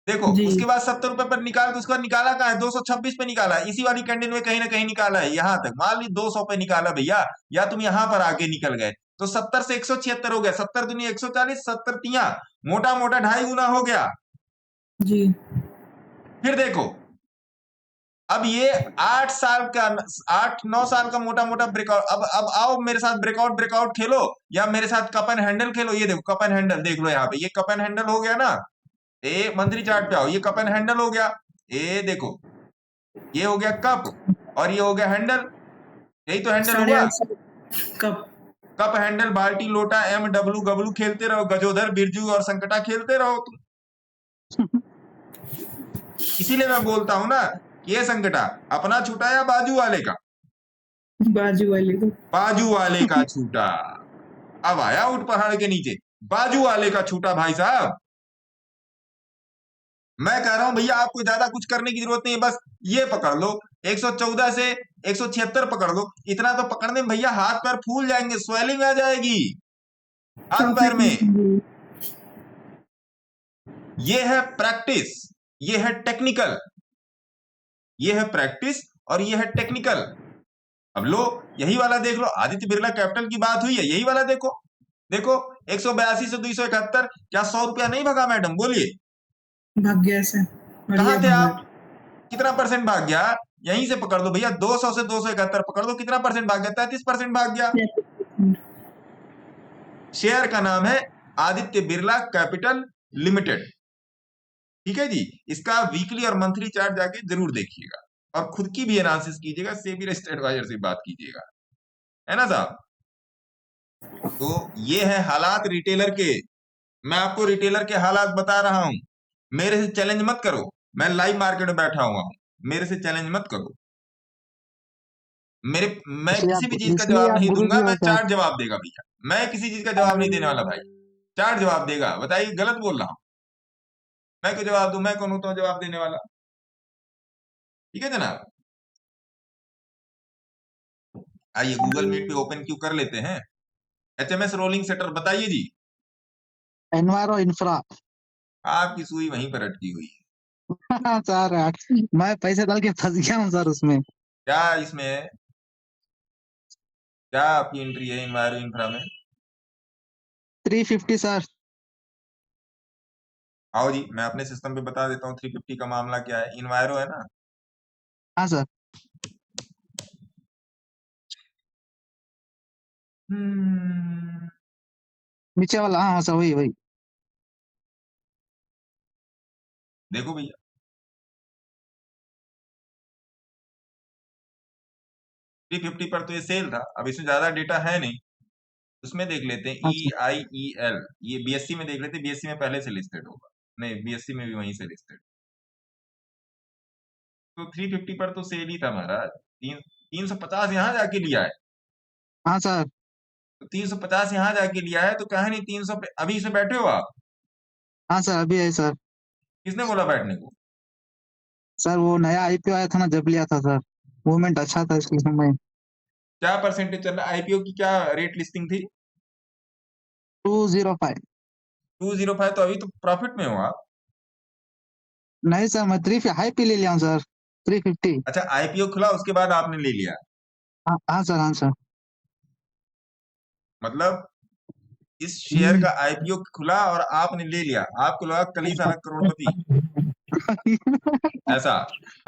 देखो जी। उसके बाद ₹70 पर निकाल के उसके बाद निकाला कहाँ है, 226 पे निकाला है, इसी वाली कैंडल में कहीं ना कहीं निकाला है, यहाँ तक मान ली 200 पे निकाला भैया, या तुम यहाँ पर आके निकल गए तो 70 से 176 हो गया, 70 दूनी 140, 70 तिया मोटा मोटा 2.5 गुना हो गया। जी। फिर देखो अब ये 8-9 साल का मोटा मोटा ब्रेकआउट। अब आओ मेरे साथ ब्रेकआउट खेलो, या मेरे साथ कप एंड हैंडल खेलो। ये देखो कप एंड हैंडल देख लो, यहाँ पे ये कप एंड हैंडल हो गया ना। ए मंथली चार्ट पे आओ, ये कप एंड हैंडल हो गया। ए देखो ये हो गया कप और ये हो गया हैंडल, यही तो हैंडल हुआ। 8.5 कप। कप हैंडल बाल्टी लोटा एम डब्ल्यू गबलू खेलते रहो, गजोधर बिरजू और संकटा खेलते रहो तुम। इसीलिए मैं बोलता हूं ना, ये संकटा अपना छूटा या बाजू वाले का, बाजू वाले को। बाजू वाले का छूटा। अब आया उठ पहाड़ के नीचे, बाजू वाले का छूटा भाई साहब। मैं कह रहा हूं भैया आपको ज्यादा कुछ करने की जरूरत नहीं है, बस ये पकड़ लो 114 से 176 पकड़ लो। इतना तो पकड़ने में भैया हाथ पैर फूल जाएंगे, स्वेलिंग आ जाएगी हाथ पैर में। ये है प्रैक्टिस, ये है टेक्निकल, ये है प्रैक्टिस और ये है टेक्निकल। अब लो यही वाला देख लो, आदित्य बिरला कैपिटल की बात हुई है, यही वाला देखो, देखो 182 से 271, क्या 100 रुपया नहीं भगा मैडम? बोलिए भाग गया सर। कहां थे आप? कितना परसेंट भाग गया? यहीं से पकड़ लो भैया, 200 से 271 पकड़ लो, कितना परसेंट भाग गया? 33% भाग गया। शेयर का नाम है आदित्य बिरला कैपिटल लिमिटेड, ठीक है जी। इसका वीकली और मंथली चार्ट जाके जरूर देखिएगा और खुद की भी एनालिसिस कीजिएगा, सेबी रजिस्टर्ड एडवाइजर से बात कीजिएगा, है ना साहब। तो ये है हालात रिटेलर के। मैं आपको रिटेलर के हालात बता रहा हूं, मेरे से चैलेंज मत करो, मैं लाइव मार्केट में बैठा हुआ हूं, मेरे से चैलेंज मत करो। मैं किसी भी चीज का जवाब नहीं दूंगा, मैं चार्ट जवाब देगा भैया, मैं किसी चीज का जवाब नहीं देने वाला भाई, चार्ट जवाब देगा। बताइए गलत बोल रहा हूं? मैं क्यों जवाब दूं? मैं कौन होता हूं जवाब देने वाला? ठीक है जनाब। आइए गूगल मीट पे ओपन क्यू कर लेते हैं। HMS रोलिंग सेटर बताइए जी। Enviro infra. आपकी सुई वहीं पर अटकी हुई है। सर मैं पैसे डाल के फंस गया हूँ सर उसमें। क्या इसमें है? क्या आपकी एंट्री है इन्वायरो इंफ्रा में? 350 सर। आओ जी मैं अपने सिस्टम पे बता देता हूँ 350 का मामला क्या है। इन्वायरो है ना? हाँ सर। नीचे वाला, हाँ सर वही वही। देखो भैया, $350 पर तो ये सेल था, अब इसमें ज्यादा डेटा है नहीं, उसमें देख लेते हैं EIEL, ये BSC में देख लेते हैं, BSC में पहले से लिस्टेड होगा, नहीं BSC में भी वहीं से लिस्टेड। तो 350 पर तो सेल ही था महाराज। 350 यहाँ जाके लिया है। हाँ सर। तो 350 यहाँ जाके लिया है, तो कहा नहीं 300 पे अभी इसमें बैठे हो आप? हाँ सर अभी है सर। किसने बोला बैठने को? सर वो नया IPO आया था ना, जब लिया था सर, मूवमेंट अच्छा था इसलिए समय। क्या परसेंटेज चल रहा है? IPO की क्या रेट लिस्टिंग थी? 205। 205, तो अभी तो प्रॉफिट में हो आप। नहीं सर मैं 3 हाई पे ले लिया हूँ सर, 350। अच्छा IPO खुला उसके बाद आपने ले लिया? हाँ सर, हाँ सर। मतलब इस शेयर का IPO खुला और आपने ले लिया, आपको लगा कल ही साला करोड़पति ऐसा?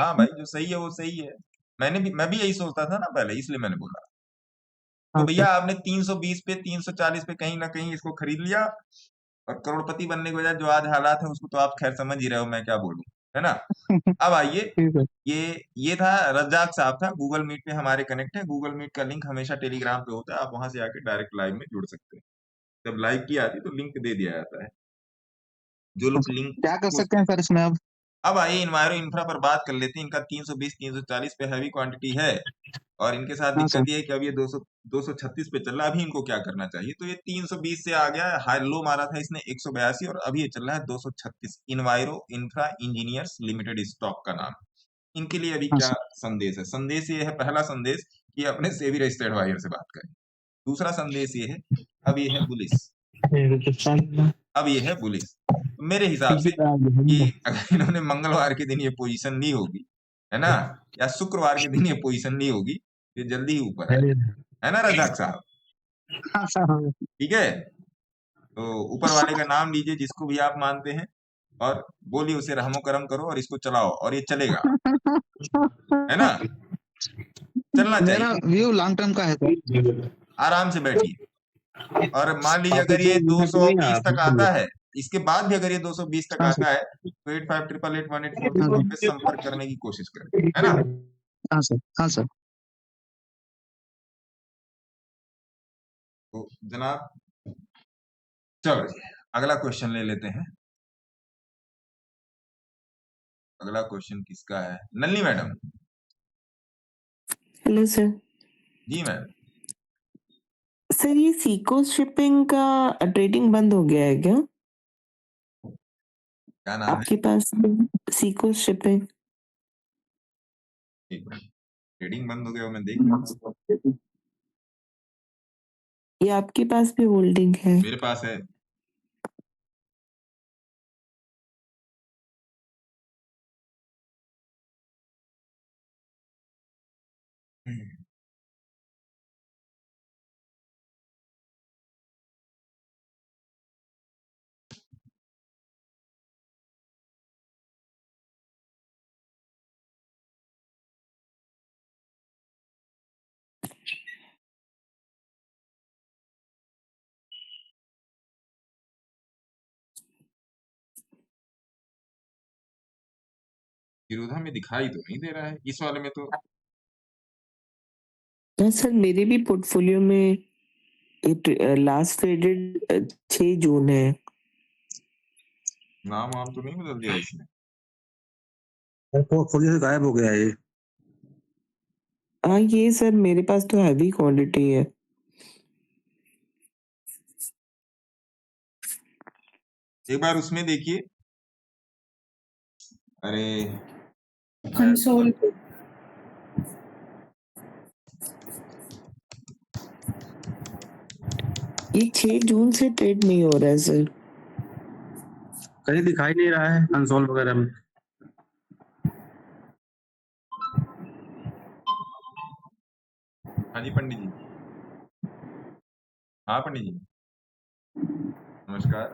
हाँ भाई जो सही है वो सही है। मैं भी यही सोचता था ना पहले, इसलिए मैंने बोला। तो भैया आपने 320 पे 340 पे कहीं ना कहीं इसको खरीद लिया और करोड़पति बनने के बजाय जो आज हालात है उसको तो आप खैर समझ ही रहे हो, मैं क्या बोलूं, है ना। अब आइए, ये था रज्जाक साहब था, गूगल मीट पे हमारे कनेक्ट है। गूगल मीट का लिंक हमेशा टेलीग्राम पे होता है, आप वहां से आके डायरेक्ट लाइव में जुड़ सकते हैं। जब लाइव की आती तो लिंक दे दिया जाता है, जो लोग लिंक क्या कर सकते हैं सर इसमें अब? अब आइए इन्वायरो इंफ्रा पर बात कर लेते हैं। इनका 320 340 पे हैवी क्वांटिटी है और इनके साथ हाँ सर। दिक्कत ये है कि अब ये 236 पे चल रहा है। अभी इनको क्या करना चाहिए, तो ये 320 से आ गया है, हाई लो मारा था इसने 182 और अभी ये चल रहा है 236। इन्वायरो इंफ्रा इंजीनियर्स लिमिटेड स्टॉक का नाम। इनके लिए अभी हाँ क्या सर। संदेश है? संदेश ये है, पहला संदेश कि अपने सेबी रजिस्टर्ड एडवाइजर से बात करें। दूसरा संदेश ये है, अब ये है बुलिश, अब ये है बुलिश। तो मेरे हिसाब से कि अगर इन्होंने मंगलवार के दिन ये पोजीशन ली होगी, है ना, या शुक्रवार के दिन ये पोजीशन ली होगी, ये जल्दी ही ऊपर है ना रजाक साहब? हाँ सर। ठीक है, तो ऊपर वाले का नाम लीजिए जिसको भी आप मानते हैं, और बोलिए उसे रहमो करम करो और इसको चलाओ, और ये चलेगा, है ना, चलना मेरा चाहिए। व्यू लॉन्ग टर्म का है सर। आराम से बैठिए, और मान लीजिए अगर ये 220 तक आता है, इसके बाद भी अगर ये 220 तक हाँ आता है, तो 85888184 पे संपर्क करने की कोशिश करें, है ना? हाँ सर। हाँ सर। तो जनाब चलो अगला क्वेश्चन ले लेते हैं। अगला क्वेश्चन किसका है? नलिनी मैडम। Hello sir. जी मैम। सर ये सीको शिपिंग का ट्रेडिंग बंद हो गया है क्या? क्या नाम है? आपके पास सीको शिपिंग ट्रेडिंग बंद हो गया, मैं देख ये आपके पास भी होल्डिंग है? मेरे पास है। विरोधा में दिखाई तो नहीं दे रहा है, इस वाले में तो। हाँ सर, मेरे भी पोर्टफोलियो में लास्ट ट्रेडेड 6 जून है। नाम वाम तो नहीं बदल दिया इसने? पोर्टफोलियो से गायब हो गया ये। हाँ ये सर मेरे पास तो हैवी क्वांटिटी है। एक बार उसमें देखिए। अरे कंसोल ये 6 जून से ट्रेड नहीं हो रहा है सर। कहीं दिखाई नहीं रहा है कंसोल वगैरह में। हाँ जी पंडित जी। हाँ पंडित जी नमस्कार।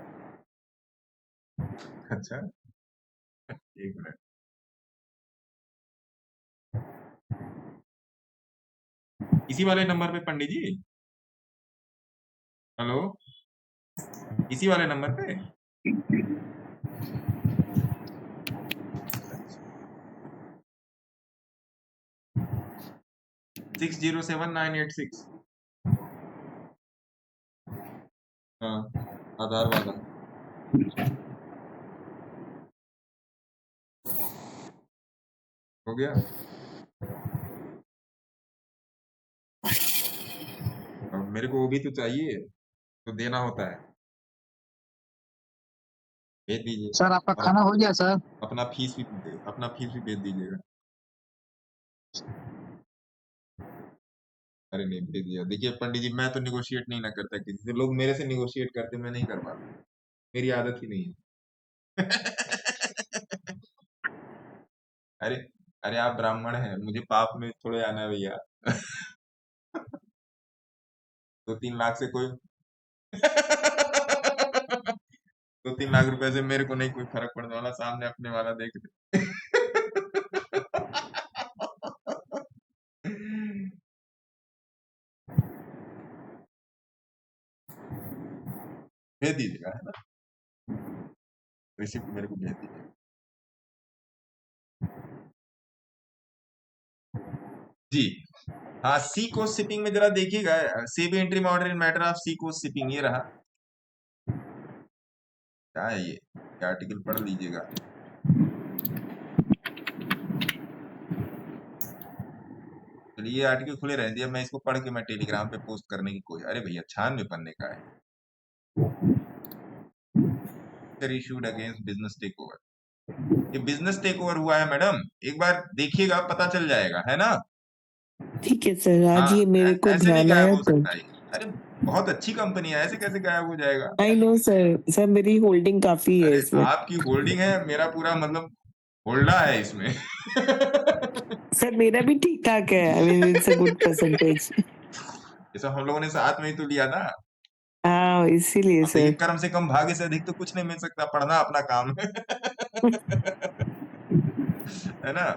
अच्छा एक मिनट। इसी वाले नंबर पे पंडित जी? हेलो, इसी वाले नंबर पे? 607986। हाँ आधार वाला। हो गया? अब मेरे को वो भी तो चाहिए, तो देना होता है। भेज दीजिए सर आपका और खाना हो गया सर? अपना फीस भी भेज दीजिएगा। अरे नहीं भेज दिया। देखिए पंडित जी, मैं तो निगोशिएट नहीं ना करता किसी से, लोग मेरे से निगोशिएट करते, मैं नहीं कर पाता, मेरी आदत ही नहीं है। अरे अरे आप ब्राह्मण हैं, मुझे पाप में थोड़े आना है भैया। 2-3 लाख से कोई 2-3 लाख रुपए से मेरे को नहीं कोई फर्क पड़ने वाला, सामने अपने वाला देख ले। भेज दीजिएगा, है ना, रिसिप्ट मेरे को भेज दीजिएगा। जी हाँ, सी कोस्ट शिपिंग में जरा देखिएगा, SEBI entry order in matter of sea coast shipping, ये रहा। क्या है ये आर्टिकल, पढ़ लीजिएगा। चलिए ये आर्टिकल खुले रहने दिया, मैं इसको पढ़ के मैं टेलीग्राम पे पोस्ट करने की कोशिश। अरे भैया 96 पन्ने का है। Issued against business takeover, ये बिजनेस टेक ओवर हुआ है मैडम, एक बार देखिएगा पता चल जाएगा, है ना। ठीक है सर, आज हाँ ये मेरे को ऐसे नहीं ध्यान गायब आया हो तो। सकता है। अरे बहुत अच्छी कंपनी है, ऐसे कैसे गायब हो जाएगा। आई नो सर, सर मेरी होल्डिंग काफी है अरे इसमें। आपकी होल्डिंग है, मेरा पूरा मतलब होल्डा है इसमें। सर मेरा भी ठीक ठाक है, I mean it's a good percentage. ये सब हम लोगों ने साथ में ही तो लिया ना। हाँ इसीलिए अब देखिए सर। कर्म से कम भाग्य से अधिक तो कुछ नहीं मिल सकता, पढ़ना अपना काम है। है ना।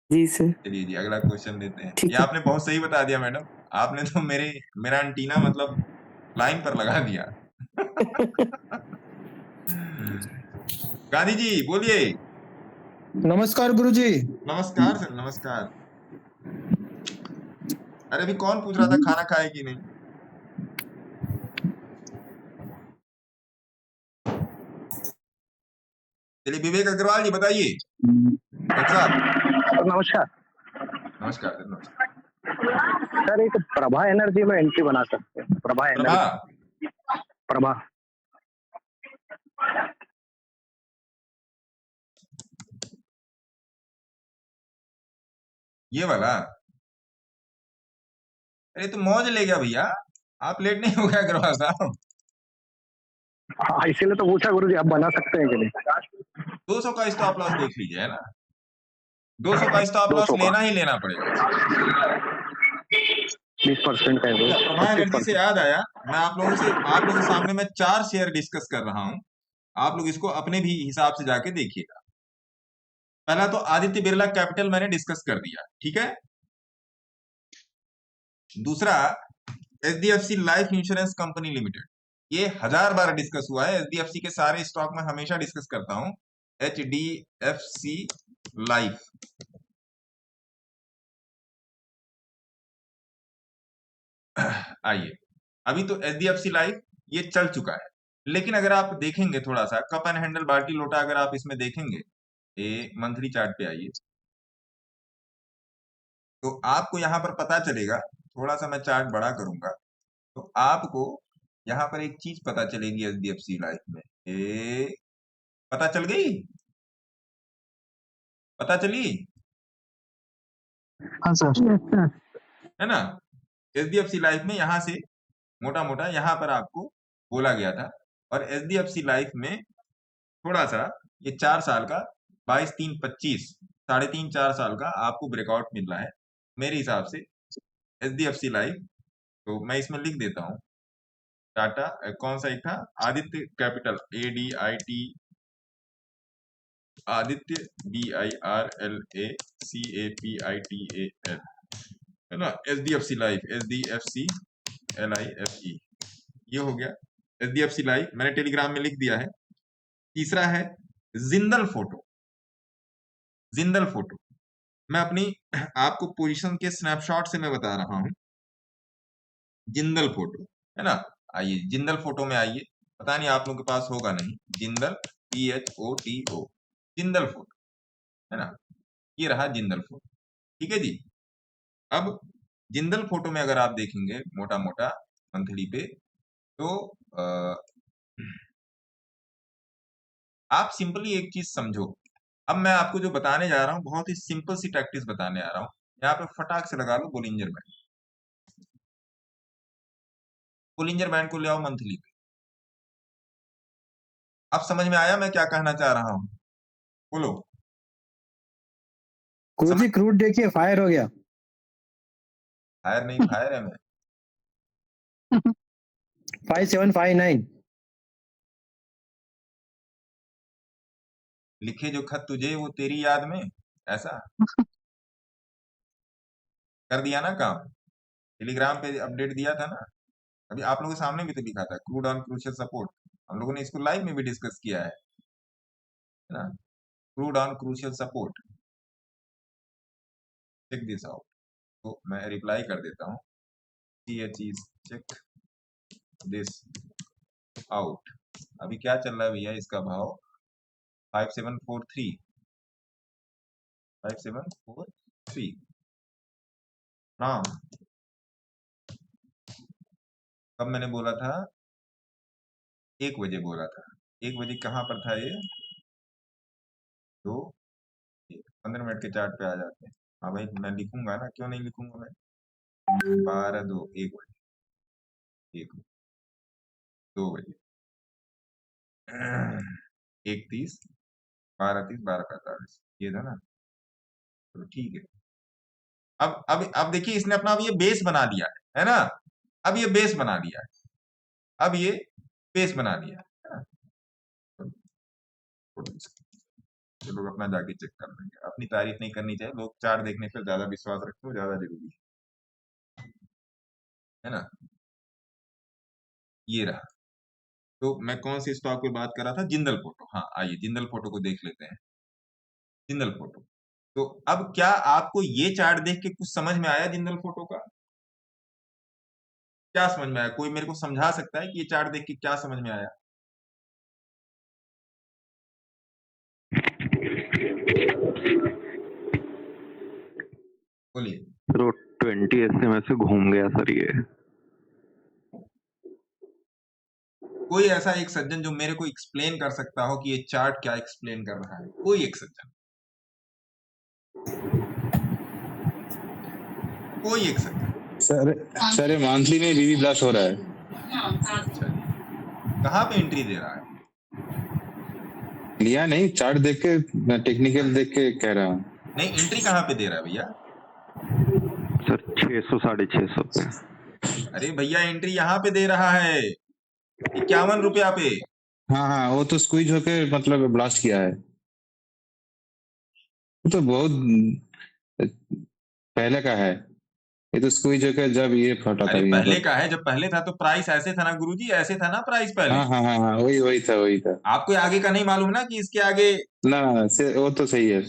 जी सर। चलिए जी अगला क्वेश्चन लेते हैं। ठीक ये है। आपने बहुत सही बता दिया मैडम, आपने तो मेरा एंटीना मतलब लाइन पर लगा दिया। गांधी जी बोलिए। नमस्कार गुरुजी। नमस्कार सर, नमस्कार। अरे अभी कौन पूछ रहा था खाना खाए कि नहीं। चलिए विवेक अग्रवाल जी बताइए। डॉक्टर साहब नमस्कार नमस्कार सर, नमस्कार। सर, एक प्रभा एनर्जी में एंट्री बना सकते हैं। प्रभा प्रभा, एनर्जी, प्रभा। ये वाला। अरे तो मौज ले गया भैया, आप लेट नहीं हो गया अग्रवाल साहब। हाँ इसीलिए तो पूछा गुरुजी, आप बना सकते हैं कि नहीं। 200 का स्टॉप लॉस देख लीजिए, है ना। 200 का स्टॉप लॉस 200 का लेना ही लेना पड़ेगा। 20% का है वो, प्रभा एनर्जी से 25%। याद आया, मैं आप लोगों के सामने मैं 4 शेयर डिस्कस कर रहा हूं, आप लोग इसको अपने भी हिसाब से जाके देखिएगा। पहला तो आदित्य बिरला कैपिटल मैंने डिस्कस कर दिया, ठीक है। दूसरा HDFC life insurance company limited, ये 1000 बार डिस्कस हुआ है। एचडीएफसी के सारे स्टॉक में हमेशा डिस्कस करता हूं। एचडीएफसी लाइफ, आइए अभी तो एचडीएफसी लाइफ ये चल चुका है, लेकिन अगर आप देखेंगे थोड़ा सा कप एंड हैंडल बाल्टी लोटा, अगर आप इसमें देखेंगे ये मंथली चार्ट पे आइए, तो आपको यहां पर पता चलेगा। थोड़ा सा मैं चार्ट बड़ा करूंगा तो आपको यहां पर एक चीज पता चलेगी एचडीएफसी लाइफ में। पता चल गई, पता चली, हाँ सर। है ना। एचडीएफसी लाइफ में यहां से मोटा मोटा यहां पर आपको बोला गया था, और एचडीएफसी लाइफ में थोड़ा सा ये 4 साल का 22, 3, 25, 3.5 4 साल का आपको ब्रेकआउट मिल रहा है मेरे हिसाब से। एचडीएफसी लाइफ तो मैं इसमें लिख देता हूं, टाटा कौन सा एक था, Aditya capital, ADIT, Aditya BIRLACAPITAL, है ना। एचडीएफसी लाइफ, SDFC LIFE, ये हो गया एचडीएफसी लाइफ, मैंने टेलीग्राम में लिख दिया है। तीसरा है जिंदल फोटो। जिंदल फोटो मैं अपनी आपको पोजीशन के स्नैपशॉट से मैं बता रहा हूं। जिंदल फोटो, है ना। आइए जिंदल फोटो में आइए, पता नहीं आप लोगों के पास होगा नहीं। जिंदल PHOTO, जिंदल फोटो, है ना। ये रहा जिंदल फोटो, ठीक है जी। अब जिंदल फोटो में अगर आप देखेंगे मोटा मोटा मंथली पे, तो आप सिंपली एक चीज समझो। अब मैं आपको जो बताने जा रहा हूं बहुत ही सिंपल सी टैक्टिस बताने आ रहा हूं। यहाँ पे फटाक से लगा लो बोलिंजर बैंड। बोलिंजर बैंड को ले आओ मंथली पे। अब समझ में आया मैं क्या कहना चाह रहा हूं, बोलो। गुरुजी क्रूड देखिए फायर हो गया। फायर नहीं, फायर है मैं। 5759। लिखे जो खत तुझे वो तेरी याद में, ऐसा कर दिया ना काम। टेलीग्राम पे अपडेट दिया था ना, अभी आप लोगों के सामने भी तो लिखा था क्रूड ऑन क्रूशियल सपोर्ट। हम लोगों ने इसको लाइव में भी डिस्कस किया है ना। Crude on crucial support, check this out. तो मैं रिप्लाई कर देता हूँ, चेक दिस आउट। अभी क्या चल रहा है भैया, इसका भाव 5743, प्रणाम। कब मैंने बोला था? 1 बजे बोला था। 1 बजे कहाँ पर था ये? 2 15 मिनट के चार्ट पे आ जाते हैं। हाँ भाई, मैं लिखूंगा ना, क्यों नहीं लिखूंगा मैं? 12 2 1 बजे, 1 2 बजे, 1:30, 12:30, 12:45, ये था ना? चलो ठीक है। अब देखिए, इसने अपना अब ये बेस बना लिया है ना? अब ये बेस बना लिया है, अब ये बेस बना लिया है ना? तो लोग अपना जाके चेक कर लेंगे। अपनी तारीफ नहीं करनी चाहिए, लोग चार्ट देखने पर ज्यादा विश्वास रखते हो, ज्यादा जरूरी है ना? ये रहा। तो मैं कौन से स्टॉक पे बात कर रहा था? जिंदल फोटो। हाँ, आइए जिंदल फोटो को देख लेते हैं। जिंदल फोटो। तो अब क्या आपको ये चार्ट देख के कुछ समझ में आया जिंदल फोटो का? क्या समझ में आया? कोई मेरे को समझा सकता है कि ये चार्ट देख के क्या समझ में आया? बोलिए। सर 20 SMA से घूम गया सर ये। कोई ऐसा एक सज्जन जो मेरे को एक्सप्लेन कर सकता हो कि ये चार्ट क्या एक्सप्लेन कर रहा है? कोई एक सज्जन, कोई एक सज्जन। सर ये मंथली में बीबी ब्लास्ट हो रहा है। अच्छा, कहाँ पे एंट्री दे रहा है? लिया नहीं, चार्ट देख के, मैं टेक्निकल देख के कह रहा हूँ। नहीं, एंट्री कहाँ पे दे रहा है भैया? सर 600 650 पे। अरे भैया, एंट्री यहाँ पे दे रहा है 51 रुपया पे। हाँ, वो तो स्क्वीज होके मतलब ब्लास्ट किया है। वो तो बहुत पहले का है, ये तो स्क्वीज होके जब ये फटा था। अरे पहले का है, जब पहले था तो प्राइस ऐसे था ना गुरुजी, ऐसे था ना प्राइस पहले। हाँ, वही था। आपको आगे का नहीं मालूम ना कि इसके आगे? ना, वो तो सही है।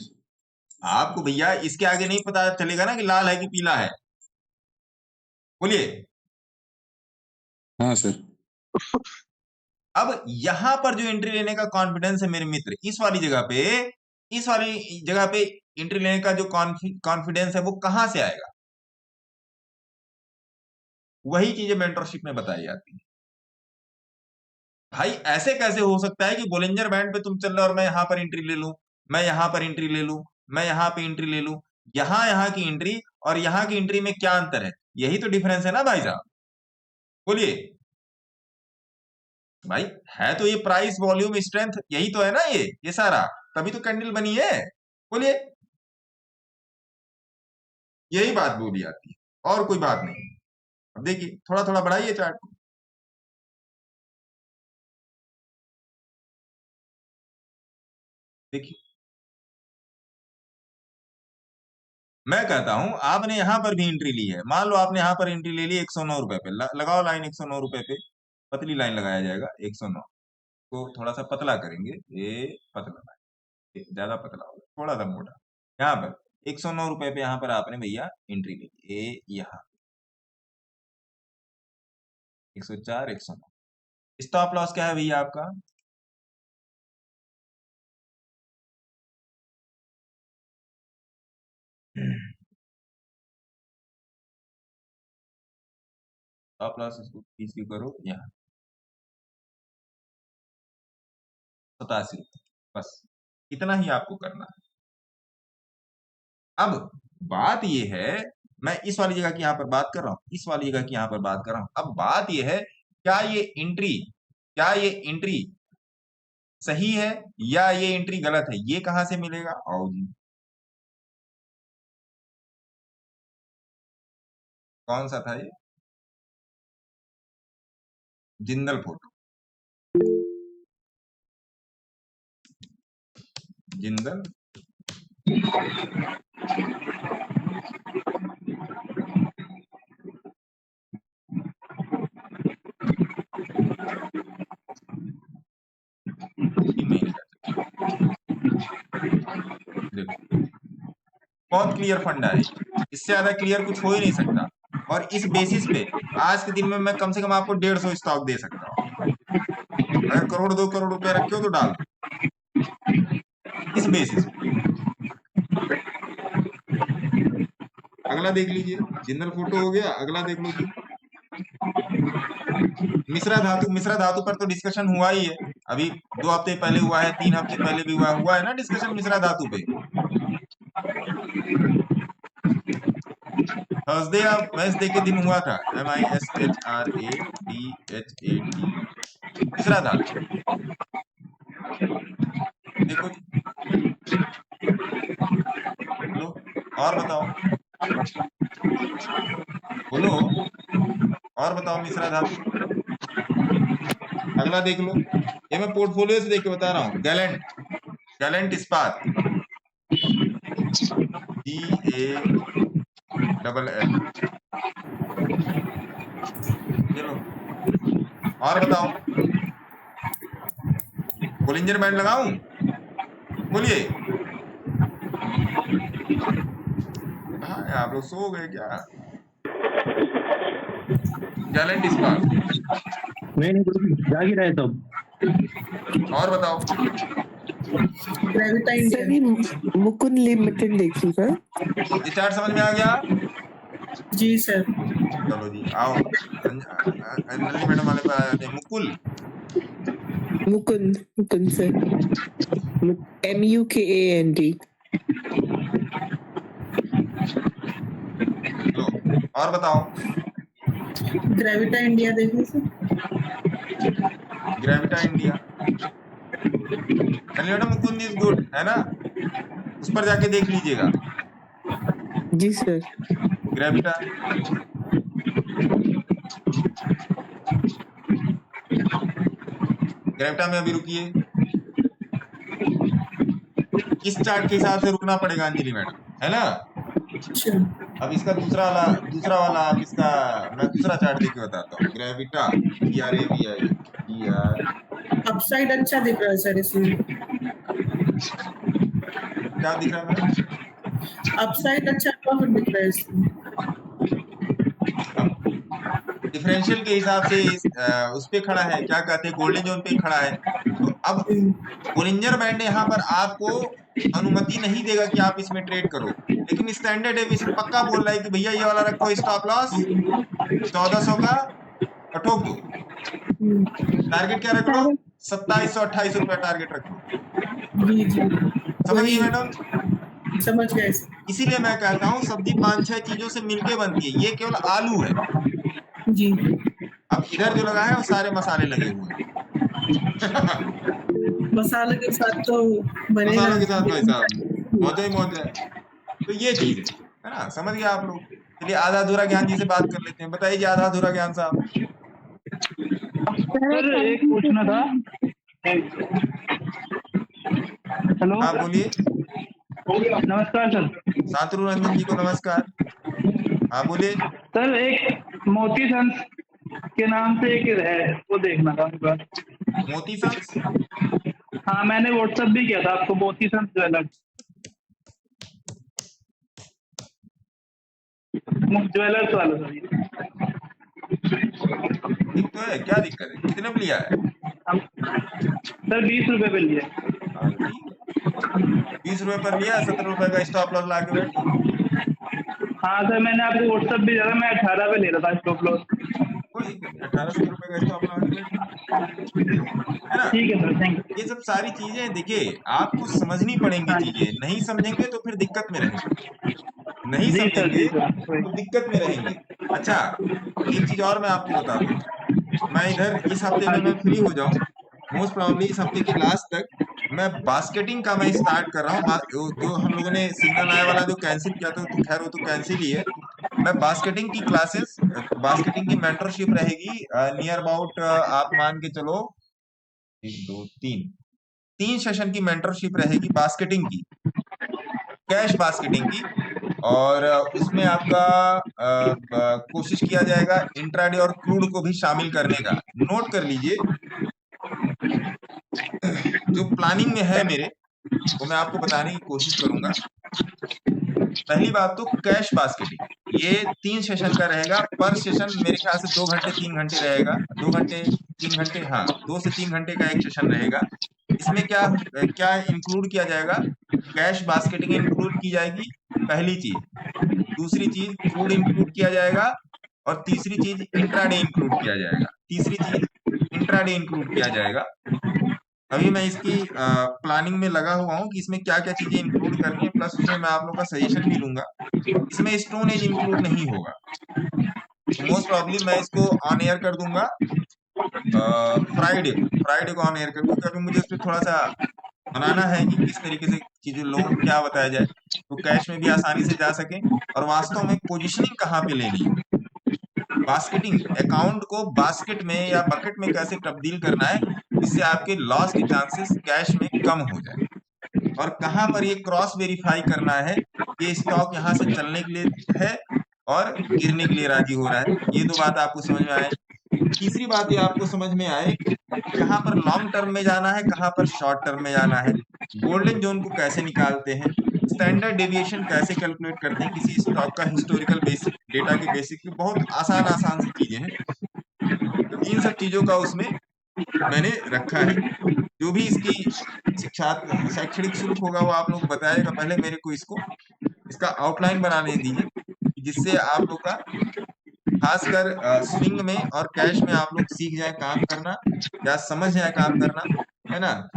आपको भैया इसके आगे नहीं पता चलेगा ना कि लाल है कि पीला है? बोलिए। हाँ सर। अब यहां पर जो एंट्री लेने का कॉन्फिडेंस है मेरे मित्र, इस वाली जगह पे एंट्री लेने का जो कॉन्फिडेंस है वो कहां से आएगा? वही चीजें मेंटरशिप में बताई जाती है। भाई ऐसे कैसे हो सकता है कि बोलिंजर बैंड पे तुम चल रहे हो और मैं यहां पर एंट्री ले लूं, मैं यहां पर एंट्री ले लूं, मैं यहां पे एंट्री ले लूं? यहां की एंट्री और यहां की एंट्री में क्या अंतर है? यही तो डिफरेंस है ना भाई साहब। बोलिए भाई, है तो ये प्राइस वॉल्यूम स्ट्रेंथ, यही तो है ना ये सारा, तभी तो कैंडल बनी है। बोलिए, यही बात बोली जाती है और कोई बात नहीं। अब देखिए, थोड़ा थोड़ा बढ़ाइए चार्ट को। देखिए, मैं कहता हूं आपने यहां पर भी एंट्री ली है। मान लो आपने यहां पर एंट्री ले ली 109 रुपए पे, लगाओ लाइन 109 रुपए पे, पतली लाइन लगाया जाएगा 109 को थोड़ा सा पतला करेंगे, ये पतला, ज्यादा पतला होगा, थोड़ा सा मोटा। यहाँ पर 109 रुपए पे यहाँ पर आपने भैया एंट्री ली, ये यहाँ 104 109। स्टॉप लॉस क्या है भैया आपका? स्टॉप लॉस इसको इसकी करो यहाँ 87 रुपए, बस इतना ही आपको करना है। अब बात ये है, मैं इस वाली जगह की यहां पर बात कर रहा हूं, इस वाली जगह की यहां पर बात कर रहा हूं। अब बात ये है, क्या ये एंट्री सही है या ये एंट्री गलत है? ये कहां से मिलेगा? आओ जी, कौन सा था ये? जिंदल फोटो, जिंदल देखो, बहुत क्लियर फंडा है, इससे ज्यादा क्लियर कुछ हो ही नहीं सकता। और इस बेसिस पे आज के दिन में मैं कम से कम आपको 150 स्टॉक दे सकता हूं। अगर 1 करोड़ 2 करोड़ रुपए रखे हो तो डाल दो इस बेसिस पे। अगला अगला देख लीजिए, जिंदल फोटो हो गया, अगला देख लो जी। मिश्रा धातु पर तो डिस्कशन हुआ ही है, अभी 2 हफ्ते पहले हुआ है, 3 हफ्ते पहले भी हुआ है ना डिस्कशन मिश्रा धातु पे। थर्सडे या वेडनेसडे के दिन हुआ था, MISHRADHAT मिश्रा धातु। देखो जी, बोलो और बताओ, बोलो और बताओ मिश्रा धातु। अगला देख लो, ये मैं पोर्टफोलियो से देख के बता रहा हूँ। गैलेंट इस्पात, GALL। चलो और बताओ, बोलिंजर बैंड लगाऊं? बोलिए। हाँ आप लोग सो गए क्या? गैलेंट इस्पात नहीं जाग ही रहे तब। और बताओ, मुकुंद लिमिटेड देखी सर। ये चार्ट समझ में आ गया? जी सर। चलो जी आओ, नलिनी मैडम वाले पे आ जाते हैं। Mukund sir, MUKAND। लो और बताओ, ग्रेविटा इंडिया देखो सर। Gravita India, madam Mukund is good है ना, उस पर जाके देख लीजिएगा। जी सर। ग्रेविटा, ग्रेविटा में अभी रुकिए, इस चार्ट के हिसाब से रुकना पड़ेगा अंजलि मैडम, है ना। अब इसका दूसरा वाला अब इसका मैं दूसरा चार्ट देख के बताता हूँ। ग्रेविटा GRAVI अपसाइड अच्छा दिख रहा है सर इसमें। क्या दिख रहा है मैडम? अपसाइड अच्छा प्रॉफिट दिख रहा है इसमें। डिफरेंशियल के हिसाब से उस पे खड़ा है, क्या कहते हैं, गोल्डन जोन पे खड़ा है। तो अब बोलिंजर बैंड यहाँ पर आपको अनुमति नहीं देगा कि आप इसमें ट्रेड करो, लेकिन स्टैंडर्ड डेविएशन पक्का बोल रहा है कि भैया ये वाला रखो स्टॉप लॉस 1400 का, ठोक दो। टारगेट क्या रख लो? 2728 रुपया टारगेट रखो। समझ गई मैडम? समझ गए। इसीलिए मैं कहता हूँ सब्जी 5-6 चीजों से मिलके बनती है, ये केवल आलू है जी। अब इधर जो लगा है वो सारे मसाले लगे हुए हैं। मसाले के साथ तो बनेगा, मसालों के साथ भाई साहब मौत ही मौत है। तो ये चीज है ना, समझ गया आप लोग। चलिए आधा अधूरा ज्ञान जी से बात कर लेते हैं, बताइए आधा अधूरा ज्ञान साहब। सर एक पूछना था। हेलो हाँ बोलिए। नमस्कार सर। शांतनु रंजन जी को नमस्कार। हाँ बोलिए सर। एक मोती सन्स के नाम से एक है, वो देखना था मेरे पास। मोती सन्स? हाँ मैंने व्हाट्सएप भी किया था आपको, मोती सन्स ज्वेलर्स वाला सर। ठीक तो है, क्या दिक्कत है? कितने पे लिया है? सर 20 रुपए पे लिया। 20 रुपए पर लिया, 17 रुपए का स्टॉप लॉस ला के बैठी। हाँ सर मैंने आपको व्हाट्सएप भी दिया था, मैं 18 पे ले रहा था स्टॉप लॉस। 1800 रुपए का स्टॉप लॉस है ना। ठीक है सर, थैंक यू। ये सब सारी चीजें देखिए आपको समझनी पड़ेंगी, चीजें नहीं समझेंगे तो फिर दिक्कत में रहेंगे, नहीं समझेंगे तो दिक्कत में रहेंगे। अच्छा एक चीज और मैं आपको बता दूं, मैं इधर इस हफ्ते में मैं फ्री हो जाऊं, मोस्ट प्रोबेबली इस हफ्ते के लास्ट तक मैं बास्केटिंग का मैं स्टार्ट कर रहा हूँ। जो हम लोगों ने सिग्नल आया वाला जो कैंसिल किया था तो खैर वो तो कैंसिल ही है। मैं बास्केटिंग की क्लासेस, बास्केटिंग की मेंटरशिप रहेगी नियर अबाउट आप मान के चलो 1 2 3 सेशन की मेंटरशिप रहेगी बास्केटिंग की, कैश बास्केटिंग की। और उसमें आपका कोशिश किया जाएगा इंट्राडे और क्रूड को भी शामिल करने का। नोट कर लीजिए जो प्लानिंग में है मेरे, वो मैं आपको बताने की कोशिश करूंगा। पहली बात तो कैश बास्केटिंग, ये 3 सेशन का रहेगा। पर सेशन मेरे ख्याल से 2 घंटे 3 घंटे रहेगा, 2 घंटे 3 घंटे, हाँ 2 से 3 घंटे का एक सेशन रहेगा। इसमें क्या इंक्लूड किया जाएगा? कैश बास्केटिंग इंक्लूड की जाएगी, पहली चीज। दूसरी चीज क्रूड इंक्लूड किया जाएगा और तीसरी चीज इंट्राडे इंक्लूड किया जाएगा। तीसरी चीज इंट्राडे इंक्लूड किया जाएगा। अभी मैं इसकी प्लानिंग में लगा हुआ हूँ कि इसमें क्या क्या चीजें इंक्लूड करनी है, प्लस उसमें मैं आप लोग का सजेशन भी दूंगा। इसमें स्टोन एज इंक्लूड नहीं होगा, मोस्ट प्रॉब्ली मैं इसको ऑन एयर कर दूंगा फ्राइडे को ऑन एयर कर दूंगा, क्योंकि मुझे उस पर थोड़ा सा बनाना है कि किस तरीके से चीजें लोगों को क्या बताया जाए तो कैश में भी आसानी से जा सके, और वास्तव में पोजिशनिंग कहाँ पे लेनी है, बास्केटिंग अकाउंट को बास्केट में या बकेट में कैसे तब्दील करना है जिससे आपके लॉस के चांसेस कैश में कम हो जाए, और कहां पर ये क्रॉस वेरीफाई करना है कि स्टॉक यहां से चलने के लिए है और गिरने के लिए राजी हो रहा है। ये दो बात आपको समझ में आए। तीसरी बात ये आपको समझ में आए कहां पर लॉन्ग टर्म में जाना है, कहां पर शॉर्ट टर्म में जाना है, गोल्डन जोन को कैसे निकालते हैं, स्टैंडर्ड डेविएशन कैसे कैलकुलेट करते हैं किसी स्टॉक का हिस्टोरिकल बेसिक डेटा के बेसिक पे, बहुत आसान सी चीजें हैं। इन सब चीजों का उसमें मैंने रखा है। जो भी इसकी शैक्षणिक शुल्क होगा वो आप लोग बताएगा। पहले मेरे को इसका आउटलाइन बनाने दीजिए जिससे आप लोग का खासकर स्विंग में और कैश में आप लोग सीख जाए काम करना या समझ जाए काम करना, है ना।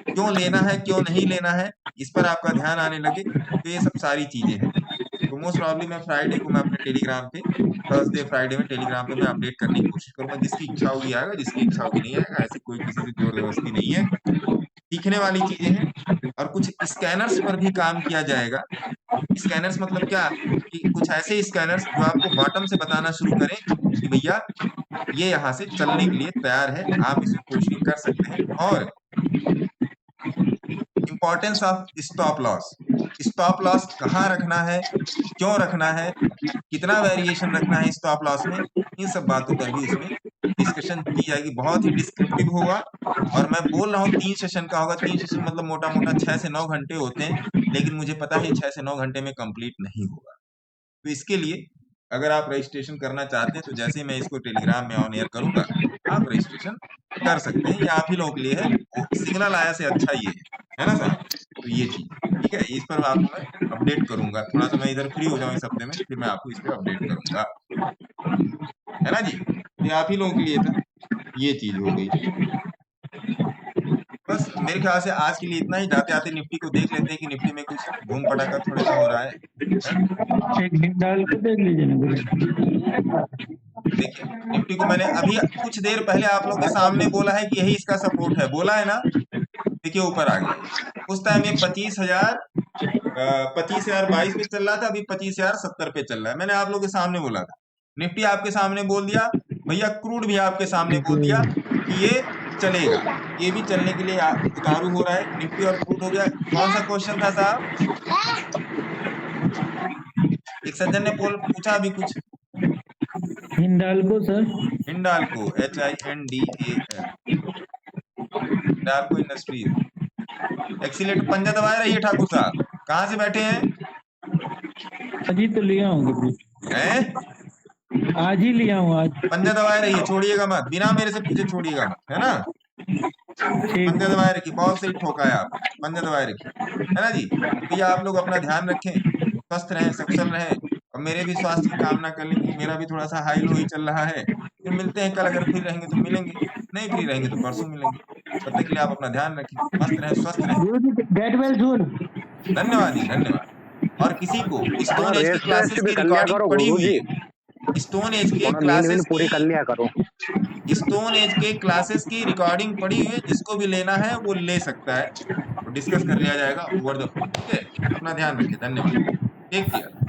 क्यों लेना है क्यों नहीं लेना है इस पर आपका ध्यान आने लगे, तो ये सब सारी चीजें हैं। तो मोस्ट प्रॉब्ली मैं फ्राइडे को मैं अपने टेलीग्राम पे, थर्सडे फ्राइडे में टेलीग्राम पे मैं अपडेट करने की कोशिश करूंगा। जिसकी इच्छा होगी आएगा, जिसकी इच्छा होगी नहीं आएगा। ऐसे कोई किसी से जोर जबरदस्ती नहीं है, सीखने वाली चीजें हैं। और कुछ स्कैनर्स पर भी काम किया जाएगा। स्कैनर्स मतलब क्या कि कुछ ऐसे स्कैनर्स जो आपको बॉटम से बताना शुरू करें कि भैया ये यहाँ से चलने के लिए तैयार है, आप इसमें कोशिश कर सकते हैं। और इंपॉर्टेंस ऑफ स्टॉप लॉस कहाँ रखना है, क्यों रखना है, कितना वेरिएशन रखना है स्टॉप लॉस में, इन सब बातों पर भी उसमें डिस्कशन की जाएगी। बहुत ही डिस्क्रिप्टिव होगा और मैं बोल रहा हूँ 3 सेशन का होगा। 3 सेशन मतलब मोटा मोटा 6 से 9 घंटे होते हैं, लेकिन मुझे पता है 6 से 9 घंटे में कंप्लीट नहीं होगा। तो इसके लिए अगर आप रजिस्ट्रेशन करना चाहते हैं तो जैसे ही मैं इसको टेलीग्राम में ऑन एयर करूंगा आप रजिस्ट्रेशन कर सकते हैं। ये आप ही लोगों के लिए है, सिग्नल आया से अच्छा ये है ना सर। तो ये चीज ठीक है, इस पर आपको मैं अपडेट करूंगा। थोड़ा सा मैं इधर फ्री हो जाऊँ इस हफ्ते में, फिर मैं आपको इस पर अपडेट करूंगा, है ना जी। ये आप ही लोगों के लिए था, ये चीज हो गई। बस मेरे ख्याल से आज के लिए इतना ही। जाते आते निफ्टी को देख लेते हैं कि निफ्टी में कुछ घूम पटाखा थोड़ा सा हो रहा है। एक दिन डाल के देख लीजिए ना। देखिए निफ्टी को मैंने अभी कुछ देर पहले आप लोगों के सामने बोला है कि यही इसका सपोर्ट है, बोला है ना। देखिए ऊपर आ गया। उस टाइम ये 25,022 पे चल रहा था, अभी 25,070 पे चल रहा है। मैंने आप लोगों के सामने बोला था। निफ्टी आपके सामने बोल दिया भैया, क्रूड भी आपके सामने बोल दिया कि ये चलेगा, ये भी चलने के लिए उतारू हो रहा है। निफ्टी और क्रूड हो गया। कौन सा क्वेश्चन था साहब? एक सज्जन ने पूछा अभी कुछ। Hindalco sir, Hindalco HINDAL, Hindalco industries. Accelerator पंजा दबाए रहिए ठाकुर साहब। कहाँ से बैठे हैं? अभी तो लिया हूँ, आज ही लिया हूँ। आज पंजा दबाए रहिए, छोड़िएगा मत, बिना मेरे से पूछे छोड़िएगा मत, है ना। पंजा दबाए रखिए, बहुत सही ठोका है आप। पंजा दबाए रखिए, है ना जी। भैया आप लोग अपना ध्यान रखें, स्वस्थ रहें, सकुशल रहें, और मेरे भी स्वास्थ्य की कामना कर लेंगे। मेरा भी थोड़ा सा हाई लो ही चल रहा है। फिर मिलते हैं कल। अगर फ्री रहेंगे तो मिलेंगे, नहीं फ्री रहेंगे तो परसों मिलेंगे। तब तक के लिए आप अपना ध्यान रखें, मस्त रहें, स्वस्थ रहें। धन्यवाद जी, धन्यवाद। और किसी को स्टोन एज की क्लासेस की रिकॉर्डिंग पड़ी हुई, स्टोन एज के क्लासेस पूरी कर लिया करो। स्टोन एज के क्लासेस की रिकॉर्डिंग पड़ी हुई है, जिसको भी लेना है वो ले सकता है, तो डिस्कस कर लिया जाएगा ओवर द फोन। ठीक है, अपना ध्यान रखिए, धन्यवाद, टेक केयर।